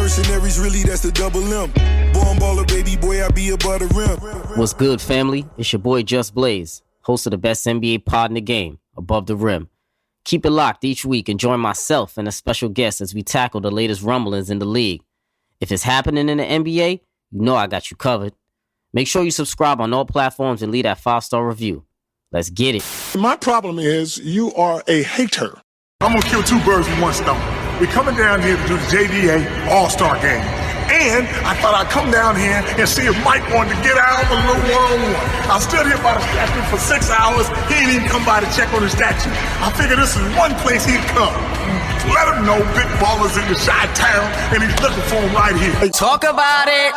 mercenaries, really, that's the double M. Born baller, baby boy, I be above the rim. What's good, family? It's your boy Just Blaze, host of the best NBA pod in the game, Above the Rim. Keep it locked each week and join myself and a special guest as we tackle the latest rumblings in the league. If it's happening in the NBA, you know I got you covered. Make sure you subscribe on all platforms and leave that 5-star review. Let's get it. My problem is you are a hater. I'm going to kill two birds with one stone. We're coming down here to do the JDA All-Star Game. And I thought I'd come down here and see if Mike wanted to get out of a little one-on-one. I stood here by the statue for 6 hours. He didn't even come by to check on the statue. I figured this is one place he'd come. Let him know Big Baller's in the Chi-Town and he's looking for him right here. Talk about it.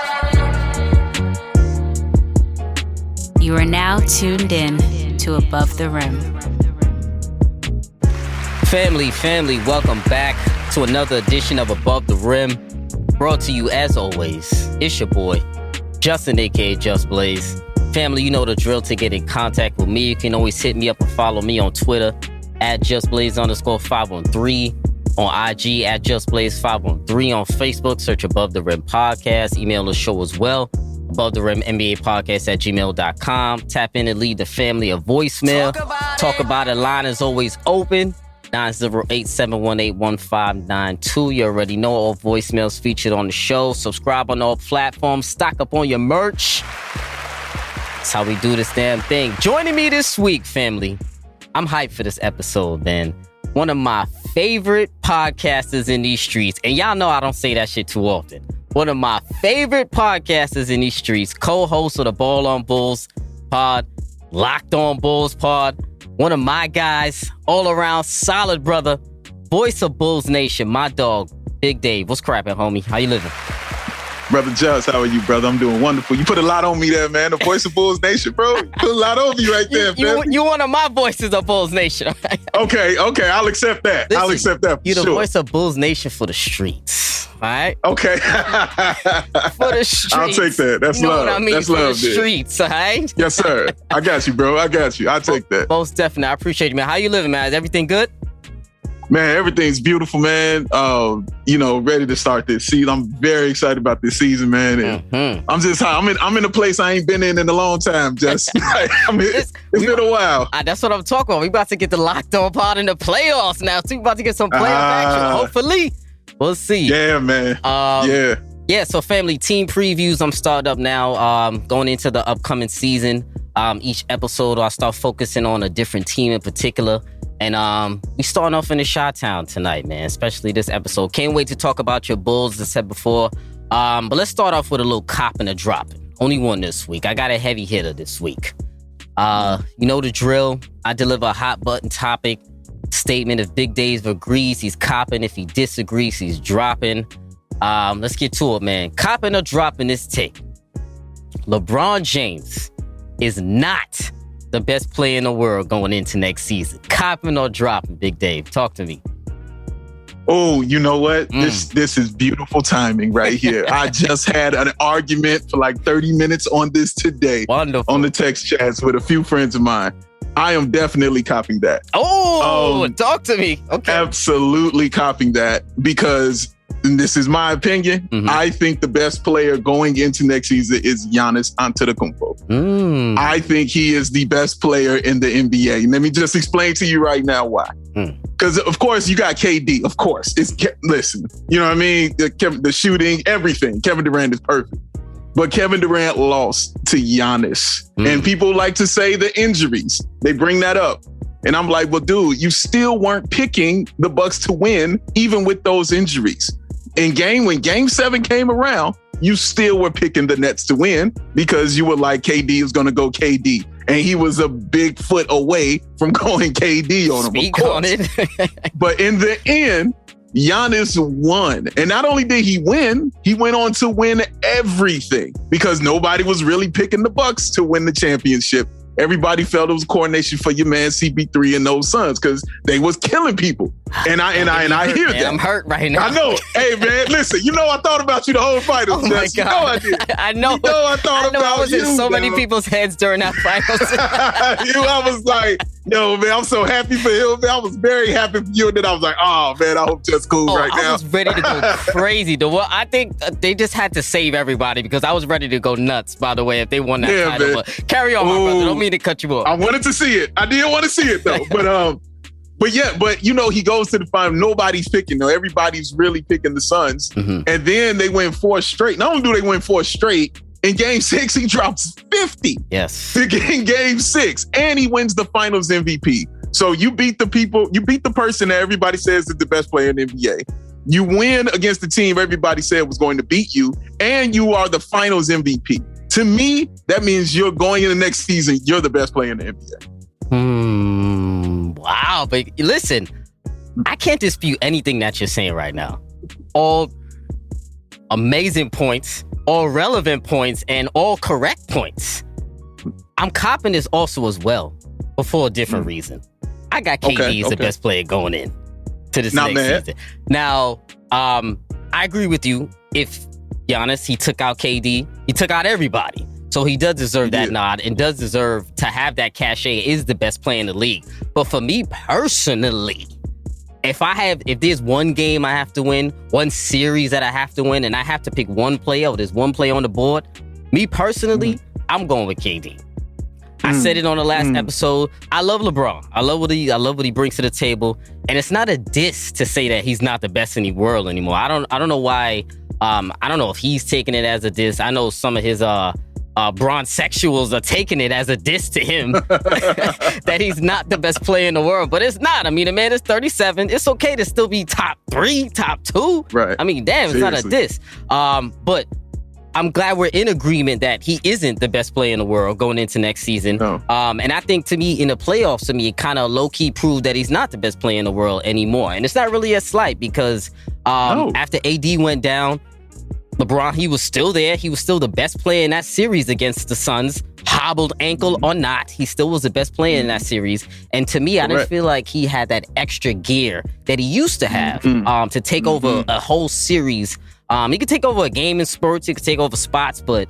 You are now tuned in to Above the Rim. Family, welcome back to another edition of Above the Rim. Brought to you, as always, it's your boy, Justin, a.k.a. Just Blaze. Family, you know the drill. To get in contact with me, you can always hit me up and follow me on Twitter, at JustBlaze_513, on IG, at JustBlaze513, on Facebook, search Above the Rim Podcast, email the show as well, Above the Rim NBA Podcast at gmail.com. Tap in and leave the family a voicemail. Talk about it. Line is always open. 908-718-1592. You already know all voicemails featured on the show. Subscribe on all platforms. Stock up on your merch. That's how we do this damn thing. Joining me this week, family. I'm hyped for this episode, man. One of my favorite podcasters in these streets. And y'all know I don't say that shit too often. One of my favorite podcasters in these streets. Co-host of the Ball on Bulls pod. Locked on Bulls pod. One of my guys, all around solid brother, voice of Bulls Nation, my dog, Big Dave. What's crappin', homie? How you living? Brother Just, how are you, brother? I'm doing wonderful. You put a lot on me there, man. The voice of Bulls Nation, bro. You put a lot on me right there, man. You one of my voices of Bulls Nation. Okay. I'll accept that. Listen, I'll accept that. You're the sure. voice of Bulls Nation for the streets. All right? Okay. For the streets. I'll take that. That's you know love. What I mean? That's for love, the streets, all right? Yes, sir. I got you, bro. I got you. I'll take that. Most definitely. I appreciate you, man. How you living, man? Is everything good? Man, everything's beautiful, man. Ready to start this season. I'm very excited about this season, man. And I'm in a place I ain't been in a long time. Just it's been a while. That's what I'm talking about. We about to get the locked on pod in the playoffs now. So we about to get some playoff action. Hopefully, we'll see. Yeah, man. Yeah. So, family, team previews. I'm started up now. Going into the upcoming season. Each episode, I'll start focusing on a different team in particular. And we starting off in the Chi-Town tonight, man, especially this episode. Can't wait to talk about your Bulls, as I said before. But let's start off with a little cop and a dropping. Only one this week. I got a heavy hitter this week. You know the drill. I deliver a hot button topic statement. If Big Dave agrees, he's copping. If he disagrees, he's dropping. Let's get to it, man. Copping or dropping this take. LeBron James is not the best player in the world going into next season. Copping or dropping, Big Dave? Talk to me. Oh, you know what? This is beautiful timing right here. I just had an argument for like 30 minutes on this today. Wonderful. On the text chats with a few friends of mine. I am definitely copping that. Talk to me. Okay. Absolutely copping that because, and this is my opinion, I think the best player going into next season is Giannis Antetokounmpo. I think he is the best player in the NBA. Let me just explain to you right now why. Because, of course, you got KD. Of course. Listen, you know what I mean? The shooting, everything. Kevin Durant is perfect. But Kevin Durant lost to Giannis. And people like to say the injuries. They bring that up. And I'm like, well, dude, you still weren't picking the Bucks to win, even with those injuries. When Game 7 came around, you still were picking the Nets to win because you were like, KD is going to go KD. And he was a big foot away from going KD on him. Speak on it. But in the end, Giannis won. And not only did he win, he went on to win everything because nobody was really picking the Bucks to win the championship. Everybody felt it was coordination for your man CP3 and those Suns because they was killing people. And I hear that. I'm hurt right now. I know. Hey man, listen. You know I thought about you the whole fight. Oh my God. You know I did. I know. You know I thought about you. I was in so many people's heads during that finals. I was like, Yo, man, I'm so happy for him, man. I was very happy for you. And then I was like, oh, man, I hope that's cool now. I was ready to go crazy. I think they just had to save everybody because I was ready to go nuts, by the way, if they won that title. Man. But carry on, my brother. Don't mean to cut you off. I wanted to see it. I didn't want to see it, though. But he goes to the final. Nobody's picking, though. Everybody's really picking the Suns. Mm-hmm. And then they win 4 straight. Not only do they win 4 straight, in game 6, he drops 50. Yes. In game 6. And he wins the finals MVP. So you beat the person that everybody says is the best player in the NBA. You win against the team everybody said was going to beat you. And you are the finals MVP. To me, that means you're going in the next season, you're the best player in the NBA. Wow. But listen, I can't dispute anything that you're saying right now. All amazing points. All relevant points and all correct points. I'm copping this also as well, but for a different reason. I got KD as the best player going in to this next season. Now, I agree with you. If Giannis, he took out KD, he took out everybody. So he does deserve that nod and does deserve to have that cachet, is the best player in the league. But for me personally, if there's one game I have to win, one series that I have to win, and I have to pick one player, or there's one player on the board, me personally, I'm going with KD. I said it on the last episode. I love LeBron. I love what he brings to the table, and it's not a diss to say that he's not the best in the world anymore. I don't know why. I don't know if he's taking it as a diss. I know some of his bronzexuals are taking it as a diss to him that he's not the best player in the world, but it's not. I mean, the man is 37. It's okay to still be top 3, top 2. Right. I mean, damn, it's not a diss. But I'm glad we're in agreement that he isn't the best player in the world going into next season. No. And I think to me, in the playoffs, to me, it kind of low-key proved that he's not the best player in the world anymore. And it's not really a slight because after AD went down, LeBron, he was still there. He was still the best player in that series against the Suns. Hobbled ankle or not, he still was the best player in that series. And to me, I didn't feel like he had that extra gear that he used to have to take over a whole series. He could take over a game in spurts. He could take over spots. But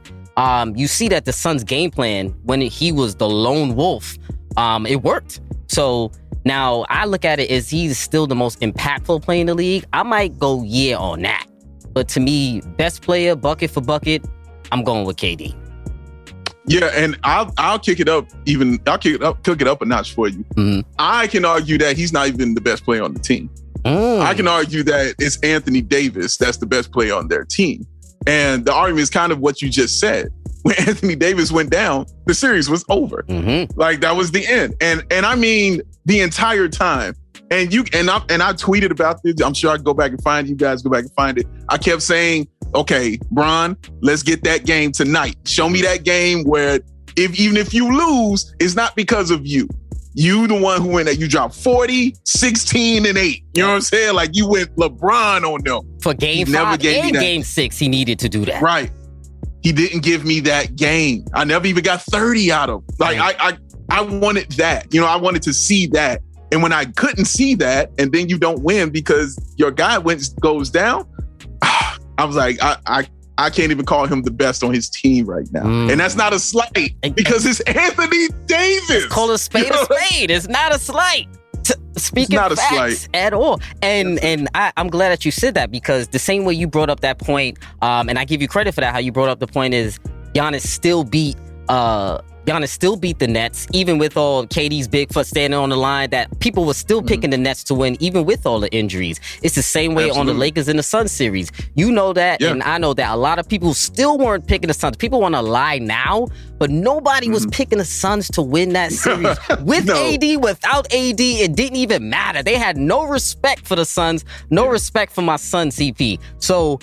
you see that the Suns' game plan, when he was the lone wolf, it worked. So now I look at it as he's still the most impactful player in the league. I might go on that. But to me, best player, bucket for bucket, I'm going with KD. Yeah, and I'll kick it up a notch for you. Mm-hmm. I can argue that he's not even the best player on the team. I can argue that it's Anthony Davis that's the best player on their team. And the argument is kind of what you just said. When Anthony Davis went down, the series was over. Mm-hmm. Like, that was the end. And I mean, the entire time. And I tweeted about this. I'm sure I can go back and find it. You guys go back and find it. I kept saying, okay, Bron, let's get that game tonight. Show me that game where even if you lose, it's not because of you. You the one who went that. You dropped 40, 16, and 8. You know what I'm saying? Like, you went LeBron on them. For game 5 and game 6, he needed to do that. Right. He didn't give me that game. I never even got 30 out of him. Like, I wanted that. You know, I wanted to see that. And when I couldn't see that, and then you don't win because your guy goes down, I was like, I can't even call him the best on his team right now. And that's not a slight because it's Anthony Davis. Call a spade a spade. It's not a slight. Speaking of facts at all. And I'm glad that you said that because the same way you brought up that point, and I give you credit for that, how you brought up the point is Giannis still beat the Nets, even with all KD's big foot standing on the line, that people were still picking the Nets to win, even with all the injuries. It's the same way on the Lakers and the Suns series. You know that, and I know that a lot of people still weren't picking the Suns. People want to lie now, but nobody was picking the Suns to win that series. With AD, without AD, it didn't even matter. They had no respect for the Suns, no respect for my son, CP. So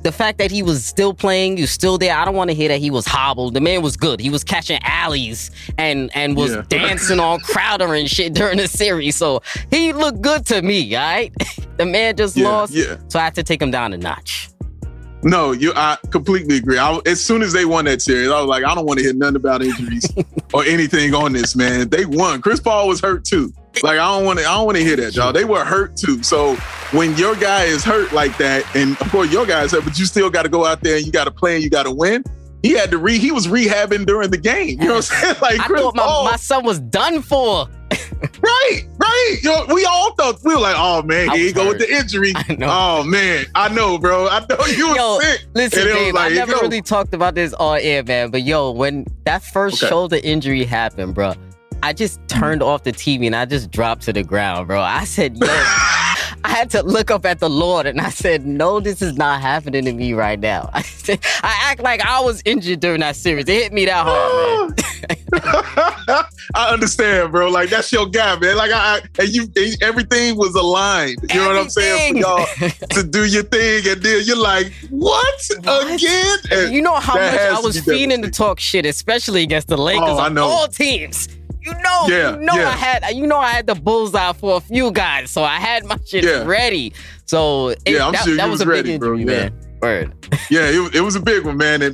the fact that he was still playing, you still there, I don't want to hear that he was hobbled. The man was good. He was catching alleys and was dancing on Crowder and shit during the series. So he looked good to me, all right? The man just lost, so I had to take him down a notch. No, I completely agree. As soon as they won that series, I was like, I don't want to hear nothing about injuries or anything on this, man. They won. Chris Paul was hurt too. Like, I don't want to hear that, y'all. They were hurt too. So when your guy is hurt like that, and of course your guy is hurt, but you still got to go out there and you got to play and you got to win. He had to he was rehabbing during the game. You know what I'm saying? Like, I thought my son was done for. Right. Yo, we all thought, we were like, oh man, here you go with the injury. Oh man, I know, bro. I know you were sick. Listen, Dave, I never really talked about this on air, man. But yo, when that first shoulder injury happened, bro, I just turned off the TV and I just dropped to the ground, bro. I said, yo, I had to look up at the Lord and I said, no, this is not happening to me right now. I act like I was injured during that series. It hit me that hard, man. I understand, bro. Like, that's your guy, man. Like, everything was aligned. You know what I'm saying? For y'all to do your thing, and then you're like, what? Again? And you know how much I was feeding to talk shit, especially against the Lakers on all teams. I had the bullseye for a few guys, so I had my shit ready. So that was a big injury, man. Word. Yeah, it was a big one, man.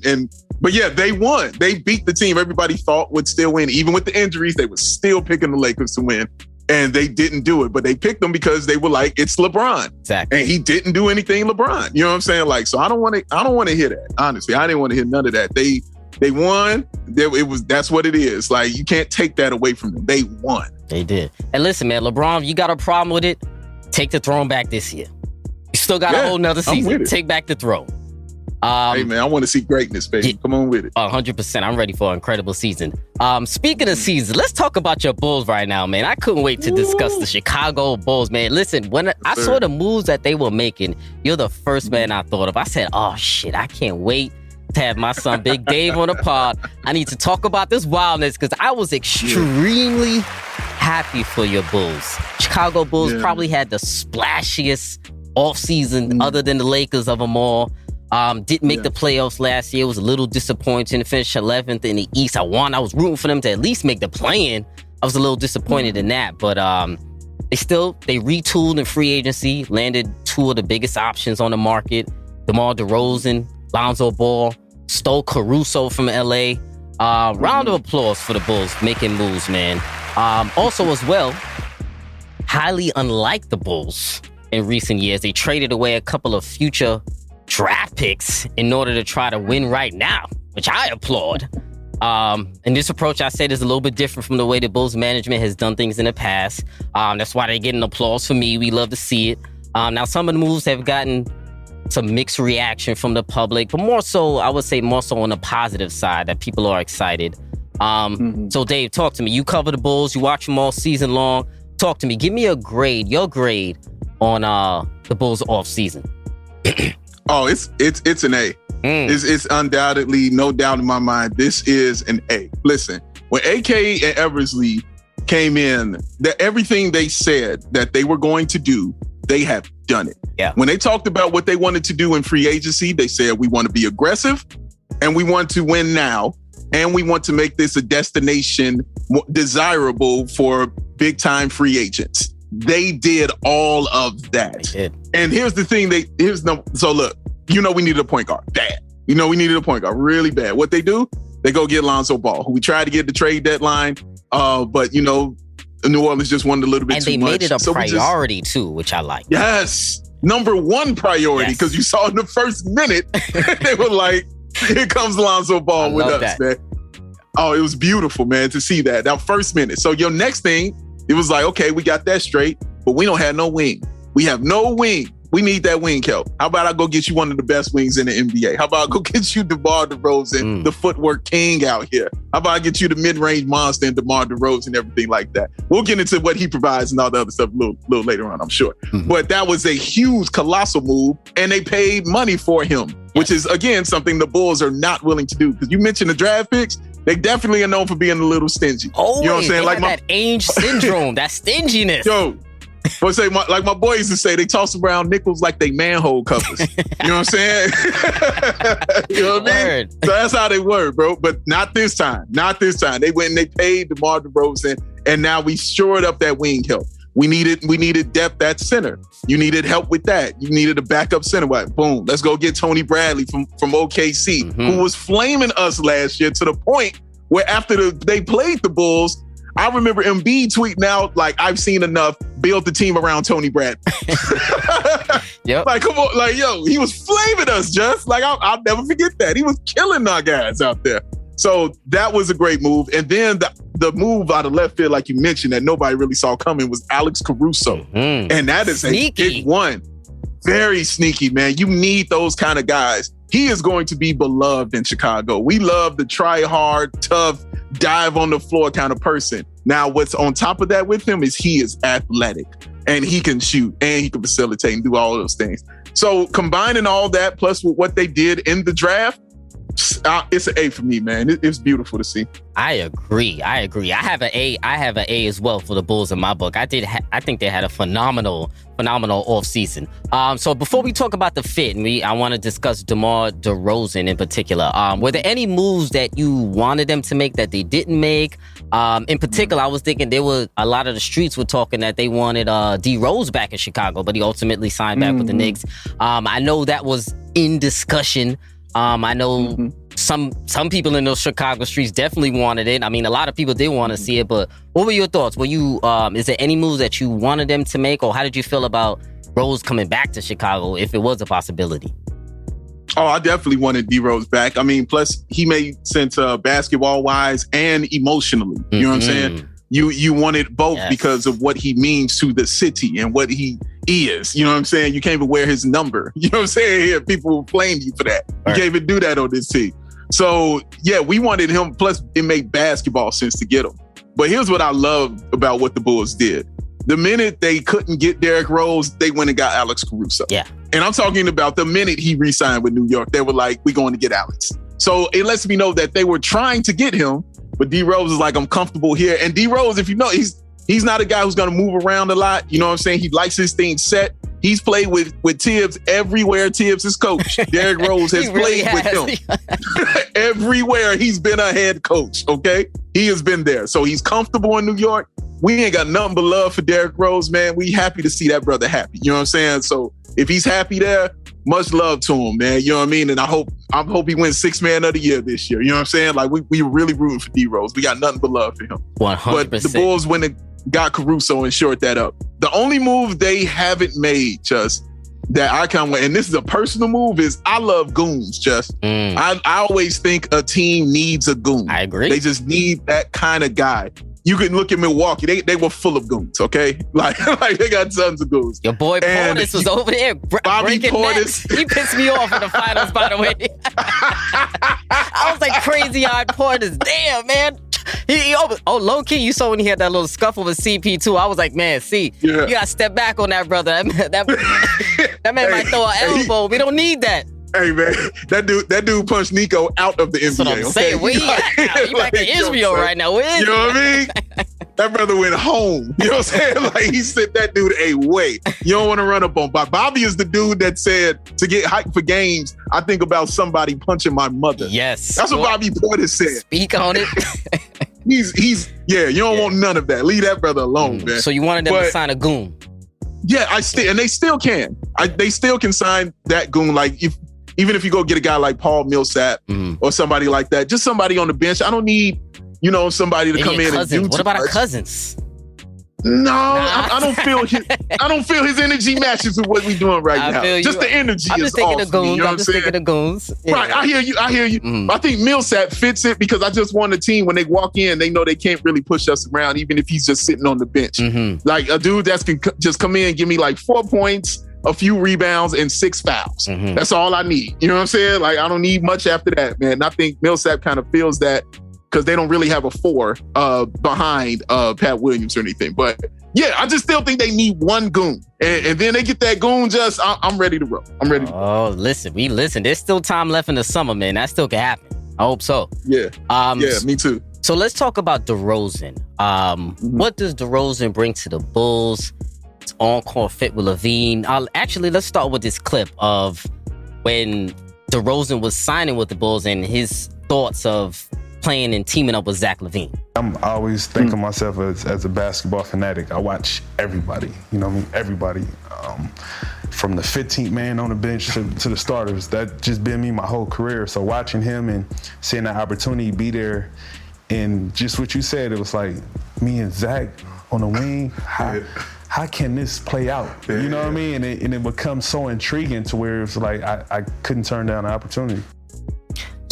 But yeah, they won. They beat the team everybody thought would still win. Even with the injuries, they were still picking the Lakers to win. And they didn't do it. But they picked them because they were like, it's LeBron. Exactly. And he didn't do anything LeBron. You know what I'm saying? Like, so I don't want to hear that. Honestly, I didn't want to hear none of that. They won. That's what it is. Like, you can't take that away from them. They won. They did. And listen, man, LeBron, if you got a problem with it, take the throne back this year. You still got a whole nother season. Take back the throne. Hey, man, I want to see greatness, baby. Come on with it. 100%. I'm ready for an incredible season. Speaking of season, let's talk about your Bulls right now, man. I couldn't wait to discuss the Chicago Bulls, man. Listen, when I saw the moves that they were making, you're the first man I thought of. I said, oh, shit, I can't wait to have my son Big Dave on the pod. I need to talk about this wildness because I was extremely happy for your Bulls. Chicago Bulls probably had the splashiest offseason other than the Lakers of them all. Didn't make the playoffs last year. It was a little disappointing to finish 11th in the East. I was rooting for them to at least make the play-in. I was a little disappointed in that, but they retooled in free agency, landed two of the biggest options on the market. DeMar DeRozan, Lonzo Ball, stole Caruso from LA. Round of applause for the Bulls making moves, man. Also as well, highly unlike the Bulls in recent years, they traded away a couple of future draft picks in order to try to win right now, which I applaud. And this approach, I said, is a little bit different from the way the Bulls management has done things in the past. That's why they get an applause for me. We love to see it. Now, some of the moves have gotten some mixed reaction from the public, but more so on the positive side, that people are excited. So Dave, talk to me. You cover the Bulls. You watch them all season long. Talk to me. Give me your grade on the Bulls off season. Oh, it's an A. It's undoubtedly, no doubt in my mind, this is an A. Listen, when AK and Eversley came in, that everything they said that they were going to do, they have done it. Yeah. When they talked about what they wanted to do in free agency, they said, we want to be aggressive and we want to win now. And we want to make this a destination desirable for big time free agents. They did all of that. They did. And here's the thing. So look, we needed a point guard. Bad. We needed a point guard really bad. What they do? They go get Lonzo Ball, who we tried to get the trade deadline. But New Orleans just wanted a little bit too much. And they made it a priority too, which I like. Yes. Number one priority, because you saw in the first minute, they were like, here comes Lonzo Ball with us, man. Oh, it was beautiful, man, to see that first minute. So your next thing, it was like, okay, we got that straight, but we don't have no wing. We have no wing. We need that wing help. How about I go get you one of the best wings in the NBA? How about I go get you DeMar DeRozan, the footwork king out here? How about I get you the mid-range monster and DeMar DeRozan and everything like that? We'll get into what he provides and all the other stuff a little later on, I'm sure. But that was a huge, colossal move, and they paid money for him, which is, again, something the Bulls are not willing to do. Because you mentioned the draft picks. They definitely are known for being a little stingy. Oh, you know what I'm saying? Like that Ainge syndrome, that stinginess. Yo, my boy used to say, they toss around nickels like they manhole covers. You know what I'm saying? You know what I mean? So that's how they were, bro. But not this time. Not this time. They went and they paid DeMar DeRozan, and now we shored up that wing help. We needed depth at center. You needed help with that. You needed a backup center. Boom. Let's go get Tony Bradley from OKC, who was flaming us last year to the point where after they played the Bulls, I remember Embiid tweeting out, like, I've seen enough, build the team around Tony Bradley. Yep. Like, come on. Like, yo, he was flaming us, just. Like, I'll never forget that. He was killing our guys out there. So that was a great move. And then the move out of left field, like you mentioned, that nobody really saw coming was Alex Caruso. And that is Sneaky. a big one. Very sneaky, man. You need those kind of guys. He is going to be beloved in Chicago. We love the try hard, tough, dive on the floor kind of person. Now, what's on top of that with him is he is athletic and he can shoot and he can facilitate and do all of those things. So combining all that plus with what they did in the draft, it's an A for me, man. It's beautiful to see. I agree. I have an A. I have an A as well for the Bulls in my book. I think they had a phenomenal offseason. So before we talk about the fit, I want to discuss DeMar DeRozan in particular. Were there any moves that you wanted them to make that they didn't make? In particular, I was thinking there were a lot of the streets were talking that they wanted D Rose back in Chicago, but he ultimately signed back with the Knicks. I know that was in discussion. I know some people in those Chicago streets definitely wanted it. I mean, a lot of people did want to see it, but what were your thoughts? Were you, is there any moves that you wanted them to make, or how did you feel about Rose coming back to Chicago if it was a possibility? Oh, I definitely wanted D Rose back. I mean, plus he made sense basketball-wise and emotionally. You know what I'm saying? You wanted both because of what he means to the city and what he is. You know what I'm saying? You can't even wear his number. You know what I'm saying? Here, people will flame you for that. You can't even do that on this team. So, yeah, we wanted him. Plus, it made basketball sense to get him. But here's what I love about what the Bulls did. The minute they couldn't get Derrick Rose, they went and got Alex Caruso. Yeah. And I'm talking about the minute he re-signed with New York, they were like, we're going to get Alex. So it lets me know that they were trying to get him, but D Rose is like, I'm comfortable here. And D Rose, if you know, he's not a guy who's going to move around a lot. You know what I'm saying? He likes his thing set. He's played with Tibbs everywhere Tibbs is coached. Derrick Rose has played with him. Everywhere he's been a head coach, okay? He has been there. So he's comfortable in New York. We ain't got nothing but love for Derrick Rose, man. We happy to see that brother happy. You know what I'm saying? So if he's happy there, much love to him, man. You know what I mean? And I hope he wins Sixth Man of the Year this year. You know what I'm saying? Like, we really rooting for D Rose. We got nothing but love for him. 100%. But the Bulls went and got Caruso and shored that up. The only move they haven't made, just that I kind of, and this is a personal move, is I love goons, just. I always think a team needs a goon. I agree. They just need that kind of guy. You can look at Milwaukee. They were full of goons, okay? Like they got tons of goons. Your boy Portis was over there breaking necks. He pissed me off in the finals, by the way. I was like crazy-eyed Portis. Damn, man. Low key, you saw when he had that little scuffle with CP2. I was like, man, you gotta step back on that brother. That man might throw an elbow. We don't need that. Hey man, that dude punched Nico out of the NBA. That's what I'm saying. Where he at now? He back in Israel right now. Where is you know what I mean? That brother went home. You know what I'm saying? Like, he sent that dude away. You don't want to run up on Bobby. Bobby is the dude that said, to get hyped for games, I think about somebody punching my mother. Yes. That's what Bobby Portis said. Speak on it. You don't want none of that. Leave that brother alone, man. So you wanted them to sign a goon? Yeah, and they still can. They still can sign that goon. Like, even if you go get a guy like Paul Millsap or somebody like that, just somebody on the bench. I don't need, somebody to come in and do. What about our Cousins? No, I don't feel his energy matches with what we're doing right now. Just the energy I'm is just thinking off. of goons. You know I'm just thinking of goons. Yeah. Right, I hear you. I think Millsap fits it because I just want a team when they walk in, they know they can't really push us around, even if he's just sitting on the bench. Like a dude that can just come in and give me like 4 points, a few rebounds, and 6 fouls. That's all I need. You know what I'm saying? Like, I don't need much after that, man. And I think Millsap kind of feels that because they don't really have a 4 behind Pat Williams or anything. But yeah, I just still think they need one goon. And then they get that goon, I'm ready to roll. I'm ready to roll. Oh, listen. There's still time left in the summer, man. That still can happen. I hope so. Yeah. Me too. So let's talk about DeRozan. What does DeRozan bring to the Bulls? It's on-court fit with Lavine. Let's start with this clip of when DeRozan was signing with the Bulls and his thoughts of playing and teaming up with Zach Lavine. I always think of myself as a basketball fanatic. I watch everybody, everybody. From the 15th man on the bench to the starters. That just been me my whole career. So watching him and seeing that opportunity be there, and just what you said, it was like me and Zach on the wing. How can this play out? You know what I mean? And it becomes so intriguing to where it's like I couldn't turn down the opportunity.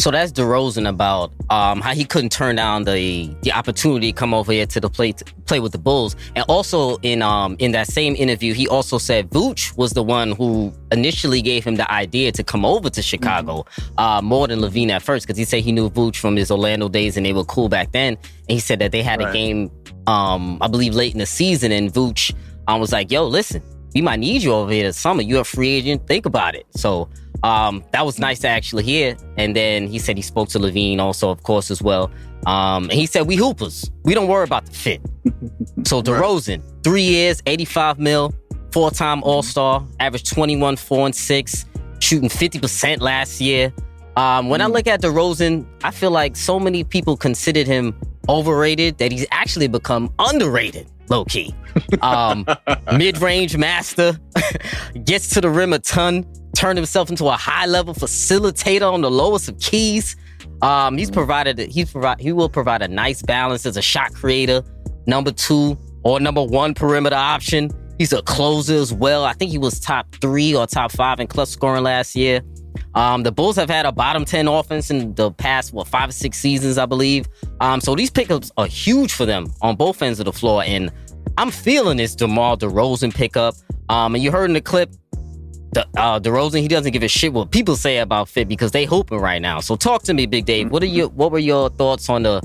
So that's DeRozan about how he couldn't turn down the opportunity to come over here to the play with the Bulls. And also in that same interview, he also said Vooch was the one who initially gave him the idea to come over to Chicago more than Lavine at first, because he said he knew Vooch from his Orlando days and they were cool back then. And he said that they had a game, I believe late in the season, and Vooch was like, yo, listen, we might need you over here this summer. You're a free agent. Think about it. So that was nice to actually hear. And then he said he spoke to Lavine also, of course, as well. And he said, we hoopers. We don't worry about the fit. So DeRozan, 3 years, $85 million, 4-time All-Star, averaged 21, 4, and 6, shooting 50% last year. When I look at DeRozan, I feel like so many people considered him overrated that he's actually become underrated, low-key. Mid-range master, gets to the rim a ton, turned himself into a high-level facilitator on the lowest of keys. He will provide a nice balance as a shot creator, number 2 or number 1 perimeter option. He's a closer as well. I think he was top 3 or top 5 in clutch scoring last year. The Bulls have had a bottom 10 offense in the past, 5 or 6 seasons, I believe. So these pickups are huge for them on both ends of the floor. And I'm feeling this DeMar DeRozan pickup. And you heard in the clip, DeRozan, he doesn't give a shit what people say about fit because they hooping right now. So talk to me, Big Dave. What were your thoughts on the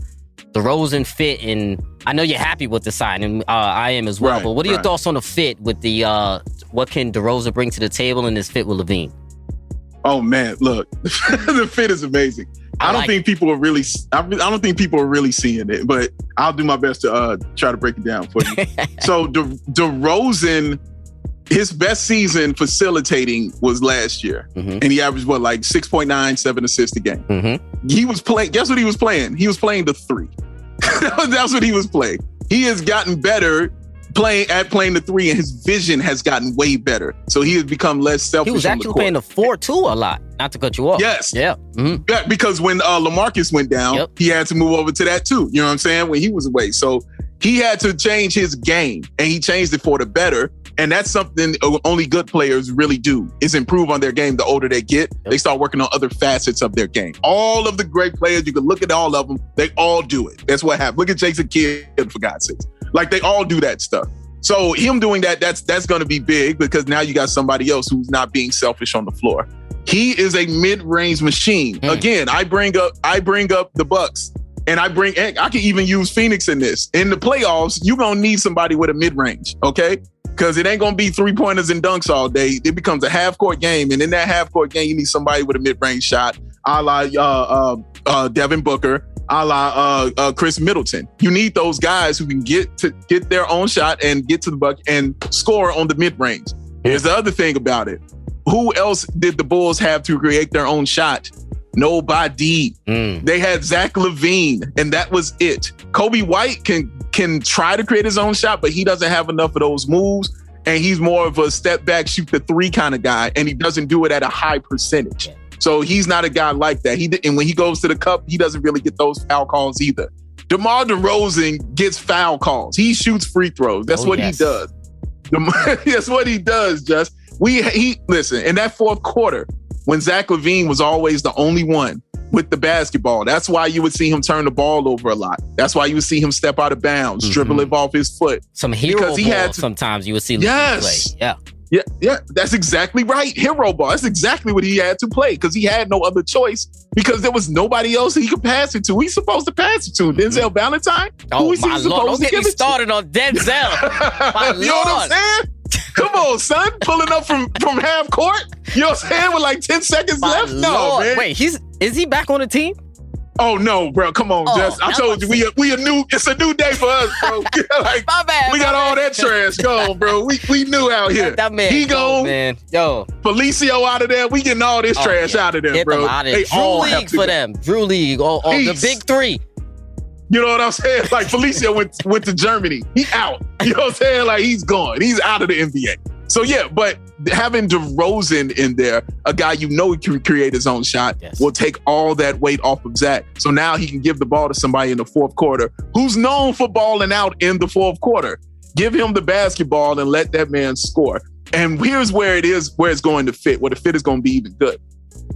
DeRozan fit? And I know you're happy with the sign, and I am as well. Right, but what are your thoughts on the fit with the what can DeRozan bring to the table in this fit with Lavine? Oh man, look, the fit is amazing. I don't think people are really seeing it, but I'll do my best to try to break it down for you. So DeRozan, his best season facilitating was last year, and he averaged 6.9, 7 assists a game. He was playing. Guess what he was playing? He was playing the 3. That's what he was playing. He has gotten better playing the 3, and his vision has gotten way better. So he has become less selfish. He was actually playing the 4 too a lot. Not to cut you off. Yes. Yeah. Yeah, because when LaMarcus went down, he had to move over to that too. You know what I'm saying? When he was away. So he had to change his game, and he changed it for the better. And that's something only good players really do, is improve on their game. The older they get, they start working on other facets of their game. All of the great players, you can look at all of them, they all do it. That's what happened. Look at Jason Kidd, for God's sakes. Like, they all do that stuff. So him doing that, that's going to be big, because now you got somebody else who's not being selfish on the floor. He is a mid-range machine. Again, I bring up the Bucks, and I can even use Phoenix in this. In the playoffs, you're going to need somebody with a mid-range, okay? Because it ain't going to be 3-pointers and dunks all day. It becomes a half-court game, and in that half-court game, you need somebody with a mid-range shot, a la Devin Booker, a la Chris Middleton. You need those guys who can get their own shot and get to the bucket and score on the mid-range. Here's the other thing about it. Who else did the Bulls have to create their own shot? Nobody. They had Zach Lavine, and that was it. Kobe White can try to create his own shot, but he doesn't have enough of those moves, and he's more of a step back, shoot the 3 kind of guy, and he doesn't do it at a high percentage. So he's not a guy like that. And when he goes to the cup, he doesn't really get those foul calls either. DeMar DeRozan gets foul calls. He shoots free throws. That's what he does. That's what he does, Just. Listen, in that fourth quarter, when Zach Lavine was always the only one with the basketball, that's why you would see him turn the ball over a lot. That's why you would see him step out of bounds, dribble it off his foot. Some hero ball sometimes you would see Lavine play. Yeah, that's exactly right. Hero ball. That's exactly what he had to play, because he had no other choice, because there was nobody else he could pass it to. He's supposed to pass it to Denzel Valentine. Oh, my Lord. Don't get me started on Denzel. My you know what I'm saying? Come on, son. Pulling up from half court. You know what I'm saying? With like 10 seconds left? Lord. No, man. Wait, is he back on the team? Oh no, bro! Come on, Jess. I told you we a new. It's a new day for us, bro. Like, my bad. We got all that trash gone, bro. We new out here. That man, he gone, man. Yo, Felicio out of there. We getting all this trash out of there, get bro. Them out of there. Drew League for them. Drew League. All the big 3. You know what I'm saying? Like, Felicio went to Germany. He out. You know what I'm saying? Like, he's gone. He's out of the NBA. So yeah, but having DeRozan in there, a guy he can create his own shot, will take all that weight off of Zach. So now he can give the ball to somebody in the fourth quarter who's known for balling out in the fourth quarter. Give him the basketball and let that man score. And here's where it's going to fit, where the fit is going to be even good.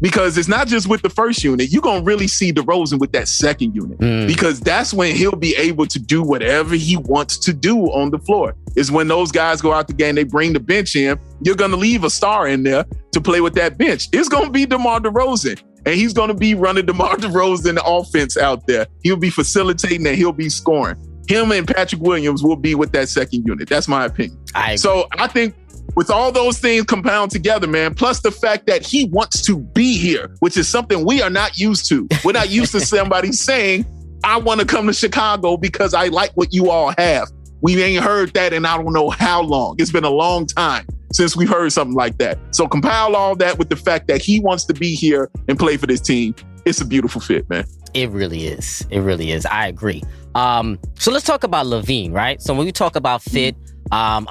because it's not just with the first unit. You're going to really see DeRozan with that second unit because that's when he'll be able to do whatever he wants to do on the floor. Is when those guys go out the game, they bring the bench in. You're going to leave a star in there to play with that bench. It's going to be DeMar DeRozan, and he's going to be running DeMar DeRozan offense out there. He'll be facilitating and he'll be scoring. Him and Patrick Williams will be with that second unit. That's my opinion. So I think with all those things compound together, man, plus the fact that he wants to be here, which is something we are not used to. We're not used to somebody saying, I want to come to Chicago because I like what you all have. We ain't heard that in I don't know how long. It's been a long time since we've heard something like that. So compile all that with the fact that he wants to be here and play for this team. It's a beautiful fit, man. It really is. It really is. I agree. So let's talk about Lavine, right? So when we talk about fit, some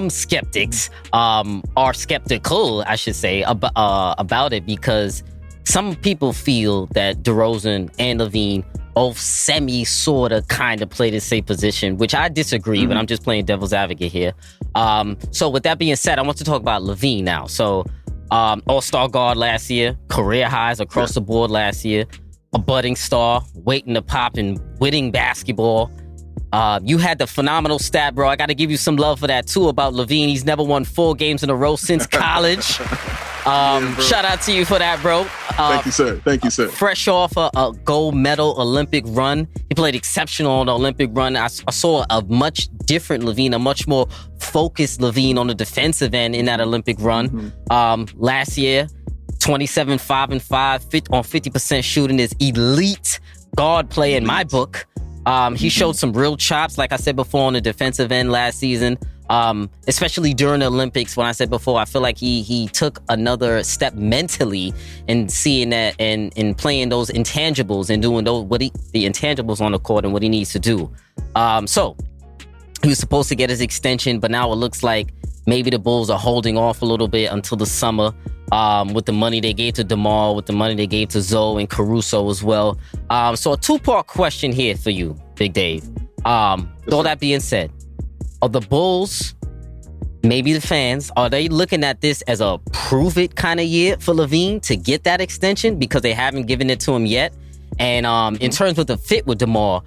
skeptics are skeptical, I should say, about it because some people feel that DeRozan and Lavine both sort of kind of play the same position, which I disagree, but I'm just playing devil's advocate here. So with that being said, I want to talk about Lavine now. So all-star guard last year, career highs across the board last year, a budding star, waiting to pop and winning basketball. You had the phenomenal stat, bro. I got to give you some love for that, too, about Lavine. He's never won 4 games in a row since college. Shout out to you for that, bro. Thank you, sir. Thank you, sir. Fresh off a gold medal Olympic run. He played exceptional on the Olympic run. I saw a much different Lavine, a much more focused Lavine on the defensive end in that Olympic run. Last year, 27, 5 and 5, on 50% shooting is elite guard play in my book. He showed some real chops, like I said before, on the defensive end last season, especially during the Olympics. When I said before, I feel like he took another step mentally in seeing that and in playing those intangibles and doing the intangibles on the court and what he needs to do. So he was supposed to get his extension, but now it looks like maybe the Bulls are holding off a little bit until the summer. With the money they gave to DeMar, with the money they gave to Zoe and Caruso as well. So a 2-part question here for you, Big Dave. With all that being said, are the Bulls, maybe the fans, are they looking at this as a prove-it kind of year for Lavine to get that extension because they haven't given it to him yet? And in terms of the fit with DeMar,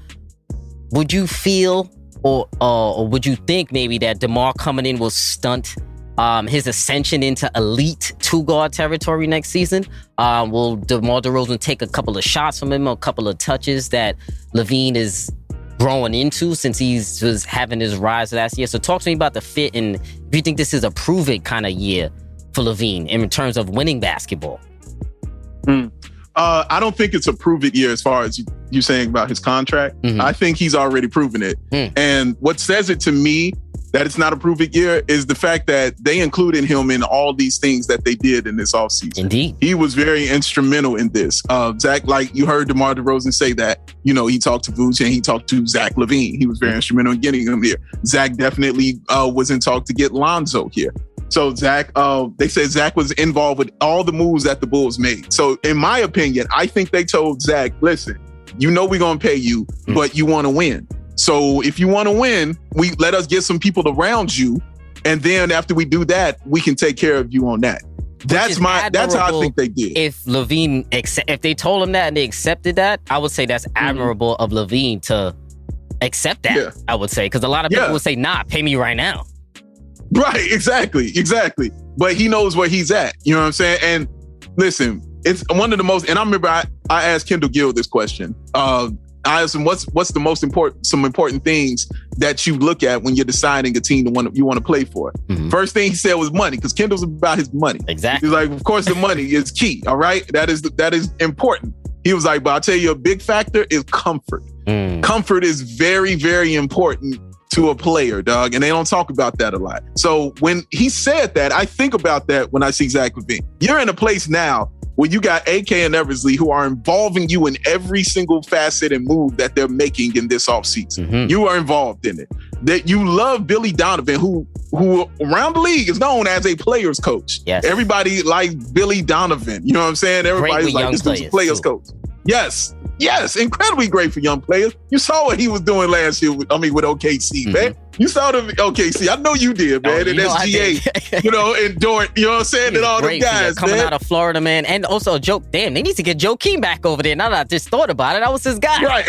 would you feel or would you think maybe that DeMar coming in will stunt his ascension into elite 2-guard territory next season? Will DeMar DeRozan take a couple of shots from him, a couple of touches that Lavine is growing into since he was having his rise last year? So talk to me about the fit and if you think this is a prove-it kind of year for Lavine in terms of winning basketball. I don't think it's a prove-it year as far as you saying about his contract. I think he's already proven it. And what says it to me that it's not a prove-it year is the fact that they included him in all these things that they did in this offseason. Indeed. He was very instrumental in this. Zach, like you heard DeMar DeRozan say that, he talked to Vooch and he talked to Zach Lavine. He was very instrumental in getting him here. Zach definitely was in talk to get Lonzo here. So Zach, they said Zach was involved with all the moves that the Bulls made. So in my opinion, I think they told Zach, listen, we're going to pay you, but you want to win. So if you want to win, let us get some people around you. And then after we do that, we can take care of you on that. That's how I think they did. If Lavine, if they told him that and they accepted that, I would say that's admirable of Lavine to accept that. Yeah. I would say, because a lot of people would say, nah, pay me right now. Right. Exactly. But he knows where he's at. You know what I'm saying? And listen, it's one of the most, and I remember I asked Kendall Gill this question. I asked him, what's the some important things that you look at when you're deciding a team you want to play for? First thing he said was money, because Kendall's about his money. Exactly. He's like, of course the money is key. All right. That is important. He was like, but I'll tell you a big factor is comfort. Comfort is very, very important to a player, dog. And they don't talk about that a lot. So when he said that, I think about that when I see Zach Lavine. You're in a place now where you got AK and Eversley who are involving you in every single facet and move that they're making in this offseason. You are involved in it. That you love Billy Donovan, who around the league is known as a player's coach. Yes. Everybody likes Billy Donovan. You know what I'm saying? Everybody's like, this dude's a player's coach. Yes, incredibly great for young players. You saw what he was doing last year with OKC, man. You saw them. Okay, see, I know you did, man. And that's GA, and Dort, you know what I'm saying? And all them guys, coming out of Florida, man. And also a joke. Damn, they need to get Joe Keem back over there. Now that I just thought about it, that was his guy. Right.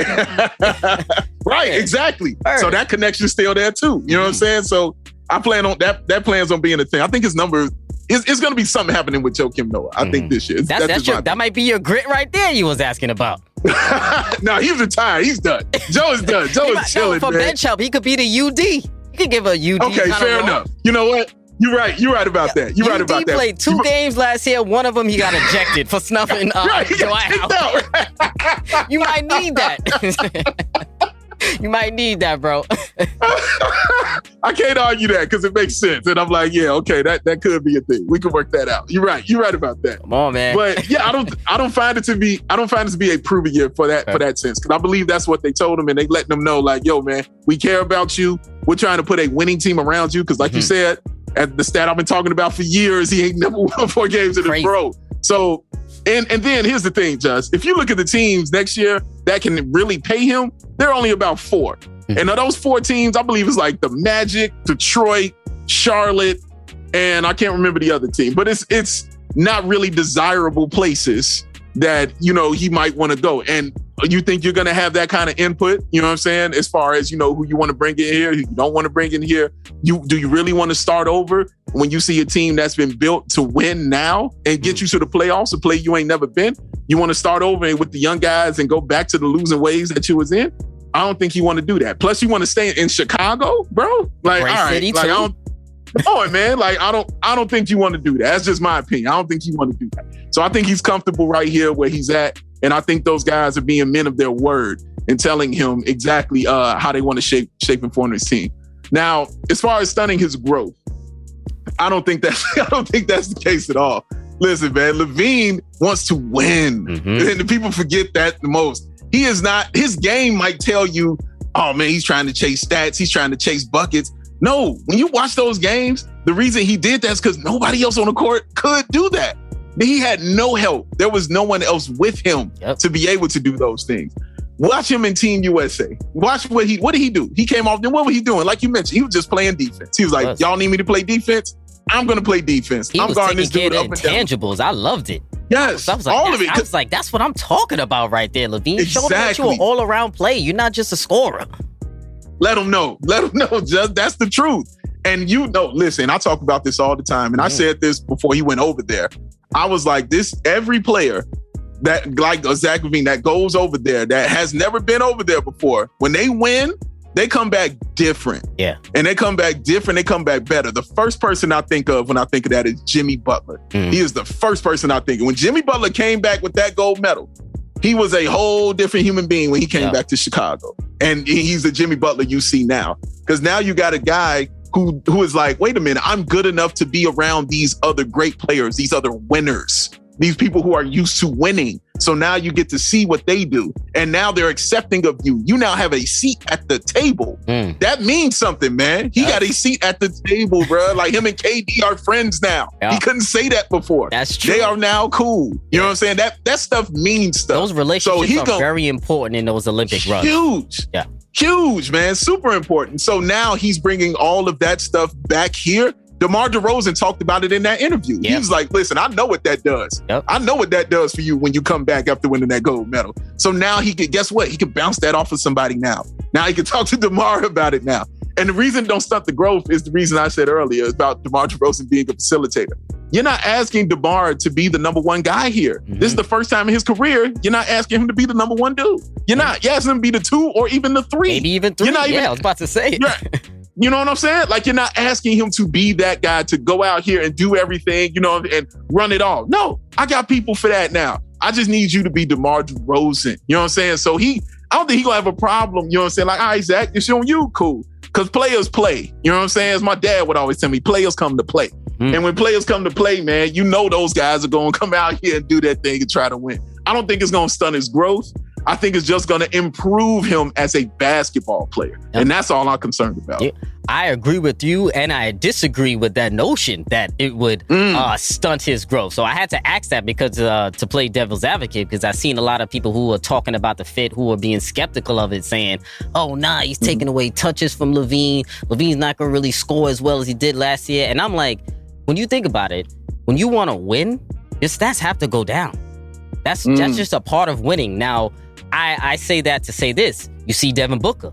Right, exactly. So that connection's still there too. You know what I'm saying? So I plan on that plans on being a thing. I think his number it's going to be something happening with Joakim Noah. I think this year. That might be your grit right there you was asking about. No, he's retired. He's done. Joe is done. Joe is chilling, for man. bench help, he could be the UD. He could give a UD. Okay, fair enough. You know what? You're right. You're right about that. You're right about that. He played 2 games last year. One of them he got ejected for snuffing Dwight Howard. You might need that. You might need that, bro. I can't argue that because it makes sense. And I'm like, yeah, okay, that could be a thing. We could work that out. You're right. You're right about that. Come on, man. But yeah, I don't find it to be a proven year for that sense. Because I believe that's what they told him, and they letting them know, like, yo, man, we care about you. We're trying to put a winning team around you. Because like you said, at the stat I've been talking about for years, he ain't never won 4 games in a row. So and then here's the thing, Just. If you look at the teams next year that can really pay him, they're only about 4. And of those 4 teams, I believe it's like the Magic, Detroit, Charlotte, and I can't remember the other team. But it's not really desirable places that, he might want to go. And you think you're going to have that kind of input, you know what I'm saying, as far as, who you want to bring in here, who you don't want to bring in here. Do you really want to start over when you see a team that's been built to win now and get you to the playoffs, a play you ain't never been? You want to start over with the young guys and go back to the losing ways that you was in? I don't think you want to do that. Plus, you want to stay in Chicago, bro? Like, Great all right, city like, too. Come on, man. Like, I don't think you want to do that. That's just my opinion. I don't think you want to do that. So I think he's comfortable right here where he's at. And I think those guys are being men of their word and telling him exactly how they want to shape and form his team. Now, as far as stunning his growth, I don't think that's the case at all. Listen, man, Lavine wants to win. And the people forget that the most. He is not, his game might tell you, oh man, he's trying to chase stats. He's trying to chase buckets. No, when you watch those games, the reason he did that is because nobody else on the court could do that. He had no help. There was no one else with him to be able to do those things. Watch him in Team USA. Watch what did he do? He came off, then what was he doing? Like you mentioned, he was just playing defense. He was like, y'all need me to play defense? I'm going to play defense. I'm guarding this dude up and down. Intangibles. I loved it. Yes, I was like, all of it. I was like, that's what I'm talking about right there, Lavine. Show them that you're an all-around player. You're not just a scorer. Let them know. Just that's the truth. And listen, I talk about this all the time. And I said this before he went over there. I was like, every player that, like Zach Lavine, that goes over there, that has never been over there before, when they win, they come back different. Yeah. And they come back different. They come back better. The first person I think of when I think of that is Jimmy Butler. He is the first person I think of. When Jimmy Butler came back with that gold medal, he was a whole different human being when he came back to Chicago. And he's the Jimmy Butler you see now. Because now you got a guy who is like, wait a minute, I'm good enough to be around these other great players, these other winners, these people who are used to winning. So now you get to see what they do. And now they're accepting of you. You now have a seat at the table. That means something, man. He got a seat at the table, bro. Like him and KD are friends now. He couldn't say that before. That's true. They are now cool. You know what I'm saying? That stuff means stuff. Those relationships are very important in those Olympic runs. Huge. Yeah. Huge, man. Super important. So now he's bringing all of that stuff back here. DeMar DeRozan talked about it in that interview. He was like, listen, I know what that does. I know what that does for you when you come back after winning that gold medal. So now he could, guess what? He can bounce that off of somebody now. Now he can talk to DeMar about it now. And the reason don't stunt the growth is the reason I said earlier about DeMar DeRozan being a facilitator. You're not asking DeMar to be the number one guy here. This is the first time in his career, you're not asking him to be the number one dude. You're not. You're asking him to be the 2 or even the 3. Maybe even 3. I was about to say it. You know what I'm saying? Like, you're not asking him to be that guy to go out here and do everything, and run it all. No, I got people for that now. I just need you to be DeMar DeRozan. You know what I'm saying? So I don't think he's going to have a problem. You know what I'm saying? Like, all right, Zach, it's on you. Cool. Because players play. You know what I'm saying? As my dad would always tell me, players come to play. And when players come to play, man, those guys are going to come out here and do that thing and try to win. I don't think it's going to stunt his growth. I think it's just going to improve him as a basketball player. Yep. And that's all I'm concerned about. Yeah, I agree with you, and I disagree with that notion that it would stunt his growth. So I had to ask that because to play devil's advocate, because I've seen a lot of people who are talking about the fit who are being skeptical of it, saying, oh, nah, he's taking away touches from Lavine. Lavine's not going to really score as well as he did last year. And I'm like, when you think about it, when you want to win, your stats have to go down. That's just a part of winning. Now, I say that to say this. You see Devin Booker.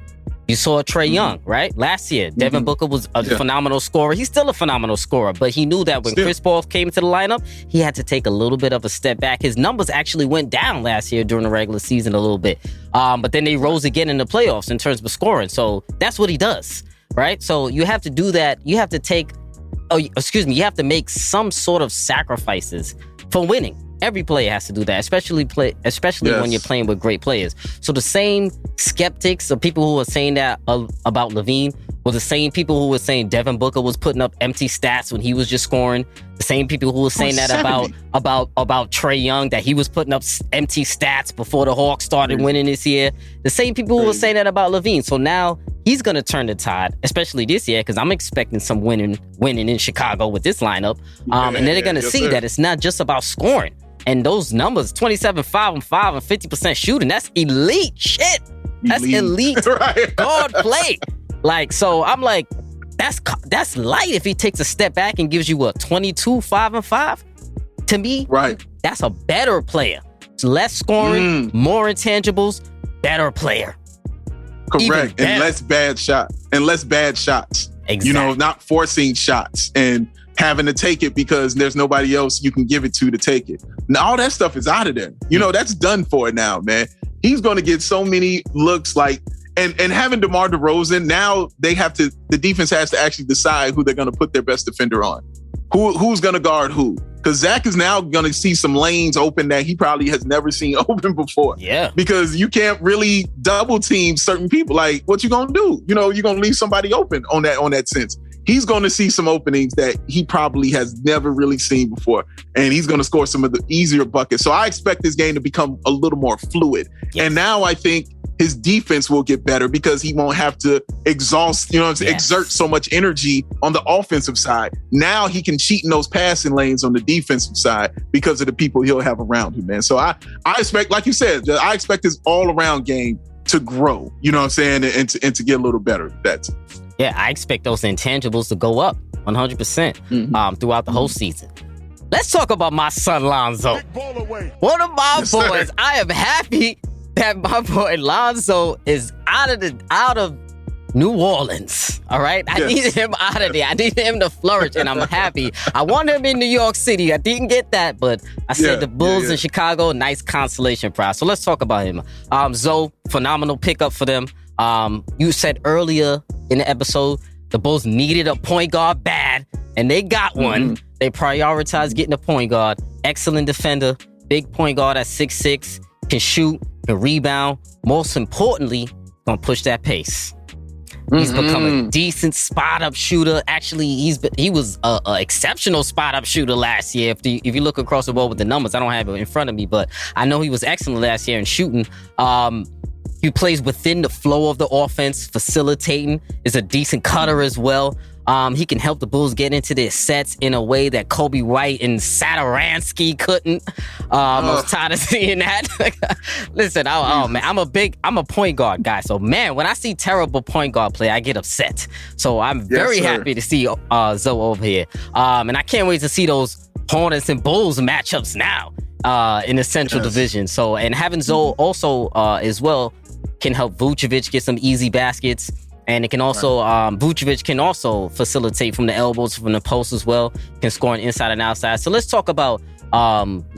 You saw Trae Young, right? Last year, Devin Booker was a phenomenal scorer. He's still a phenomenal scorer, but he knew that when Chris Paul came into the lineup, he had to take a little bit of a step back. His numbers actually went down last year during the regular season a little bit. But then they rose again in the playoffs in terms of scoring. So that's what he does, right? So you have to do that. You have to you have to make some sort of sacrifices for winning. Every player has to do that, especially when you're playing with great players. So the same skeptics or people who are saying that about Lavine were the same people who were saying Devin Booker was putting up empty stats when he was just scoring. The same people who were saying that about Trae Young, that he was putting up empty stats before the Hawks started winning this year. The same people who were saying that about Lavine. So now he's going to turn the tide, especially this year, because I'm expecting some winning in Chicago with this lineup. And then they're going to see that it's not just about scoring. And those numbers, 27, 5 and 5 and 50% shooting, that's elite shit. That's elite guard play. Like, so I'm like, that's light if he takes a step back and gives you a 22, 5 and 5. To me, that's a better player. It's less scoring, more intangibles, better player. Correct. And less bad shots. Exactly. You know, not forcing shots and having to take it because there's nobody else you can give it to take it. Now, all that stuff is out of there. You know, that's done for now, man. He's going to get so many looks like, and having DeMar DeRozan, now the defense has to actually decide who they're going to put their best defender on. Who's going to guard who? Because Zach is now going to see some lanes open that he probably has never seen open before. Yeah. Because you can't really double team certain people. Like, what you going to do? You know, you're going to leave somebody open on that sense. He's going to see some openings that he probably has never really seen before. And he's going to score some of the easier buckets. So I expect this game to become a little more fluid. Yes. And now I think his defense will get better because he won't have to exert so much energy on the offensive side. Now he can cheat in those passing lanes on the defensive side because of the people he'll have around him, man. So I expect, like you said, I expect his all-around game to grow, you know what I'm saying, and to get a little better. Yeah, I expect those intangibles to go up 100% throughout the whole season. Let's talk about my son, Lonzo. One of my boys. I am happy that my boy Lonzo is out of New Orleans. All right? I needed him out of there. I needed him to flourish, and I'm happy. I want him in New York City. I didn't get that, but I said the Bulls in Chicago, nice consolation prize. So let's talk about him. Zoe, phenomenal pickup for them. You said earlier in the episode, the Bulls needed a point guard bad, and they got one. They prioritized getting a point guard. Excellent defender, big point guard at 6'6", can shoot, can rebound. Most importantly, gonna push that pace. He's become a decent spot-up shooter. Actually, he was an exceptional spot-up shooter last year. If you look across the board with the numbers, I don't have it in front of me, but I know he was excellent last year in shooting. He plays within the flow of the offense, facilitating, is a decent cutter as well. He can help the Bulls get into their sets in a way that Kobe White and Satoransky couldn't. I was tired of seeing that. Listen, man, I'm a point guard guy. So, man, when I see terrible point guard play, I get upset. So I'm very happy to see Zoe over here. And I can't wait to see those Hornets and Bulls matchups now in the Central Division. So, and having Zoe also as well can help Vucevic get some easy baskets. And it can also, Vucevic can also facilitate from the elbows, from the post as well, can score on inside and outside. So let's talk about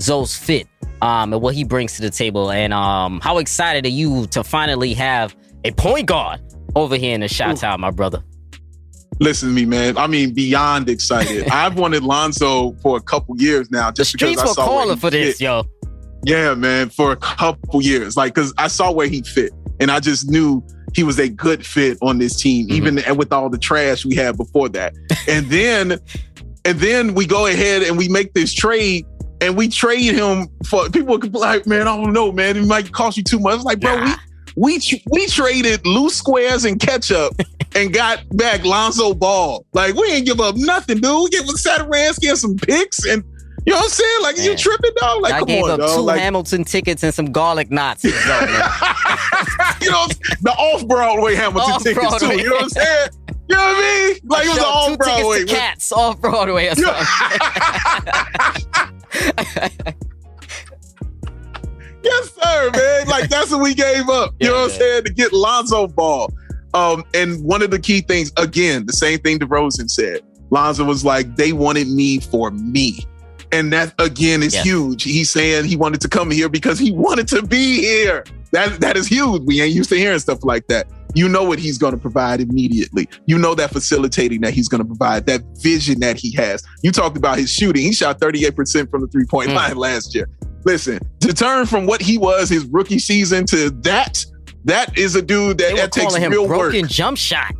Zoe's fit and what he brings to the table. And how excited are you to finally have a point guard over here in the Chi-Town, my brother? Listen to me, man. I mean, beyond excited. I've wanted Lonzo for a couple years now. Just the streets were calling for this, yo. Yeah, man, for a couple years. Like, because I saw where he fit. And I just knew he was a good fit on this team, even with all the trash we had before that. And then we go ahead and we make this trade and we trade him for people could be like, man, I don't know, man, it might cost you too much. It's like, bro, we traded loose squares and ketchup and got back Lonzo Ball. Like, we ain't give up nothing, dude. We gave Satoransky some picks and you know what I'm saying? Like, you tripping, dog? Like, I come gave on, up dog. 2 Like, Hamilton tickets and some garlic knots. you know, the off-Broadway Hamilton tickets, too. You know what I'm saying? You know what I mean? Like, it was off-Broadway. 2 tickets to Cats off-Broadway or something. Yes, sir, man. Like, that's what we gave up. You know what I'm saying? To get Lonzo Ball. And one of the key things, again, the same thing Derozan said. Lonzo was like, they wanted me for me. And that, again, is huge. He's saying he wanted to come here because he wanted to be here. That is huge. We ain't used to hearing stuff like that. You know what he's going to provide immediately. You know that facilitating that he's going to provide, that vision that he has. You talked about his shooting. He shot 38% from the three-point line last year. Listen, to turn from what he was his rookie season to that is a dude that takes real work. Broken jump shot.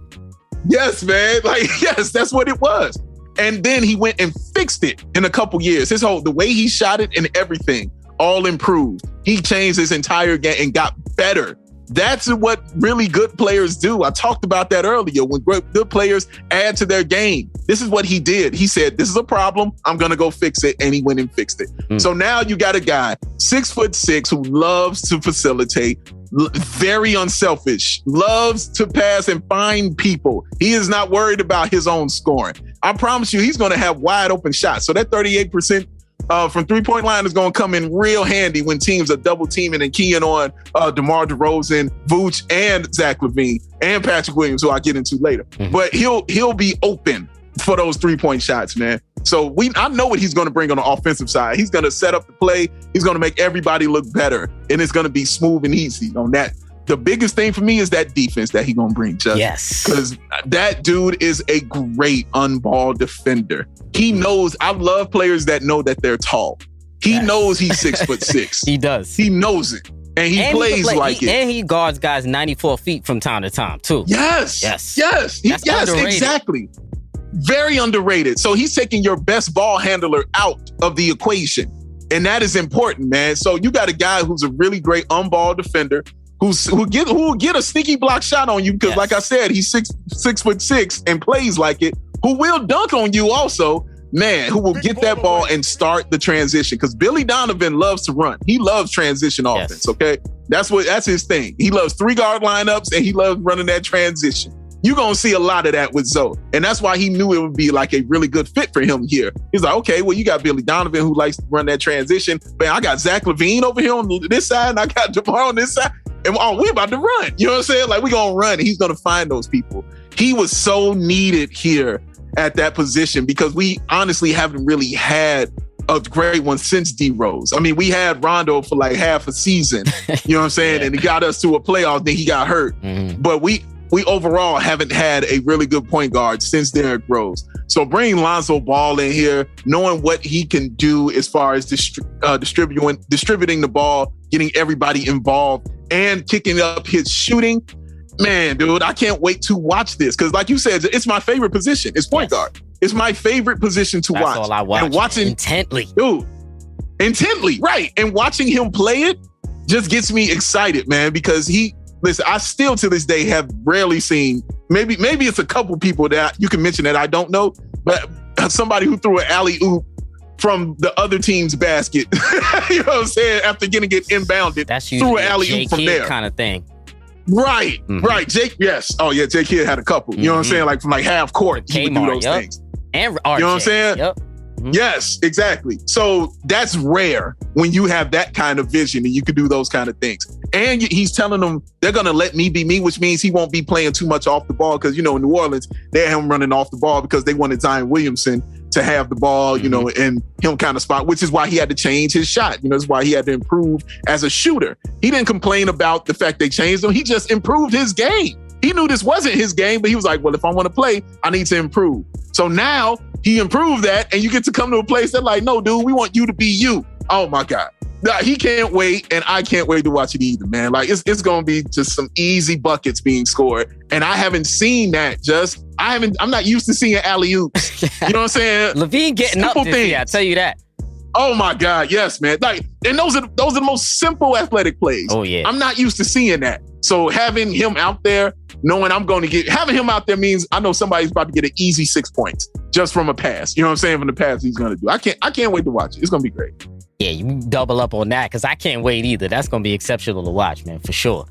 Yes, man. Like, yes, that's what it was. And then he went and fixed it in a couple years. The way he shot it and everything all improved. He changed his entire game and got better. That's what really good players do. I talked about that earlier. When good players add to their game, this is what he did. He said, this is a problem. I'm going to go fix it. And he went and fixed it. So now you got a guy 6'6" who loves to facilitate, very unselfish, loves to pass and find people. He is not worried about his own scoring. I promise you, he's going to have wide open shots. So that 38% from three-point line is going to come in real handy when teams are double teaming and keying on DeMar DeRozan, Vooch, and Zach Lavine, and Patrick Williams, who I'll get into later. But he'll be open for those three-point shots, man. So I know what he's going to bring on the offensive side. He's going to set up the play. He's going to make everybody look better, and it's going to be smooth and easy on that. The biggest thing for me is that defense that he's going to bring, Justin. Yes. Because that dude is a great on-ball defender. He knows, I love players that know that they're tall. He knows he's 6'6". He does. He knows it. And he plays like it. And he guards guys 94 feet from time to time, too. Yes. Yes, exactly. Very underrated. So he's taking your best ball handler out of the equation. And that is important, man. So you got a guy who's a really great on-ball defender who will get a sneaky block shot on you because, like I said, he's 6'6" and plays like it. Who will dunk on you also, man, who will get that ball and start the transition. Because Billy Donovan loves to run. He loves transition offense, okay? That's his thing. He loves 3-guard lineups and he loves running that transition. You're going to see a lot of that with Zoe. And that's why he knew it would be like a really good fit for him here. He's like, okay, well, you got Billy Donovan who likes to run that transition. Man, I got Zach Lavine over here on this side and I got DeMar on this side. And we about to run. You know what I'm saying? Like, we're going to run. And he's going to find those people. He was so needed here at that position because we honestly haven't really had a great one since D-Rose. I mean, we had Rondo for like half a season. You know what I'm saying? And he got us to a playoff, then he got hurt. But we overall haven't had a really good point guard since Derrick Rose. So bringing Lonzo Ball in here, knowing what he can do as far as distributing the ball, getting everybody involved, and kicking up his shooting, man, dude, I can't wait to watch this. Because like you said, it's my favorite position. It's point guard. It's my favorite position to watch. That's all I watch. And watching intently. Dude, intently, right. And watching him play it just gets me excited, man, because listen, I still to this day have rarely seen, maybe it's a couple people that you can mention that I don't know, but somebody who threw an alley-oop from the other team's basket, you know what I'm saying, after getting it inbounded, that's threw an alley-oop from there. Kind of thing. Right, right. Jake, yes. Oh, yeah, Jake Kidd had a couple. You know what I'm saying? Like from like half court, he would do those things. And RJ. You know what I'm saying? Yep. Yes, exactly. So that's rare when you have that kind of vision and you can do those kind of things. And he's telling them they're going to let me be me, which means he won't be playing too much off the ball because, you know, in New Orleans, they had him running off the ball because they wanted Zion Williamson to have the ball, you know, and him kind of spot, which is why he had to change his shot. You know, that's why he had to improve as a shooter. He didn't complain about the fact they changed him. He just improved his game. He knew this wasn't his game, but he was like, well, if I want to play, I need to improve. So now he improved that, and you get to come to a place that like, no, dude, we want you to be you. Oh my God. He can't wait, and I can't wait to watch it either, man. Like, it's going to be just some easy buckets being scored. And I haven't seen that, I'm not used to seeing alley-oops. You know what I'm saying? Lavine getting Simple up this year, I'll tell you that. Oh my God, yes, man. Like, and those are the most simple athletic plays. Oh yeah. I'm not used to seeing that. So having him out there, knowing having him out there means I know somebody's about to get an easy 6 points just from a pass. You know what I'm saying? From the pass he's gonna do. I can't wait to watch it. It's gonna be great. Yeah, you double up on that because I can't wait either. That's gonna be exceptional to watch, man, for sure.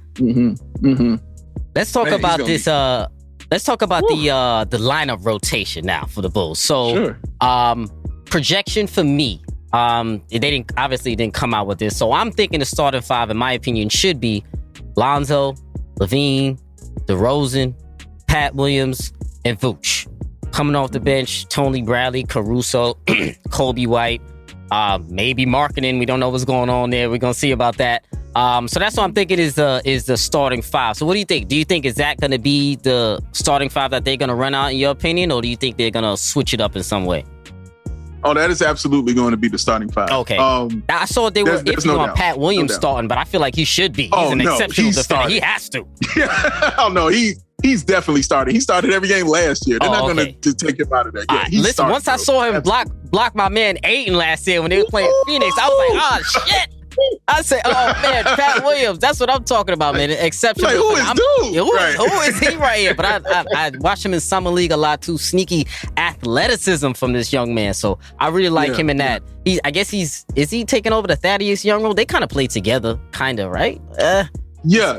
Let's talk about this. Let's talk about the lineup rotation now for the Bulls. So, projection for me. They didn't come out with this. So I'm thinking the starting five, in my opinion, should be Lonzo, Lavine, DeRozan, Pat Williams, and Vooch. Coming off the bench, Tony Bradley, Caruso, Kobe White, maybe marketing. We don't know what's going on there. We're gonna see about that. So that's what I'm thinking is the starting five. So what do you think? Do you think is that going to be the starting five that they're going to run out in your opinion, or do you think they're going to switch it up in some way? Oh, that is absolutely going to be the starting five. Okay. I saw they were iffy on Pat Williams starting, but I feel like he should be. He's an exceptional defender. He has to. Oh no, he's definitely starting. He started every game last year. They're not going to take him out of that. Yeah, listen, once I saw him block my man Ayton last year when they were playing Phoenix, I was like, oh shit. I say, oh man, Pat Williams. That's what I'm talking about, man. Exceptional. Like, who is dude? Who is he right here? But I watched him in summer league a lot too. Sneaky athleticism from this young man. So I really like him in that. I guess is he taking over the Thaddeus Young role? They kind of play together, kind of, right? Yeah.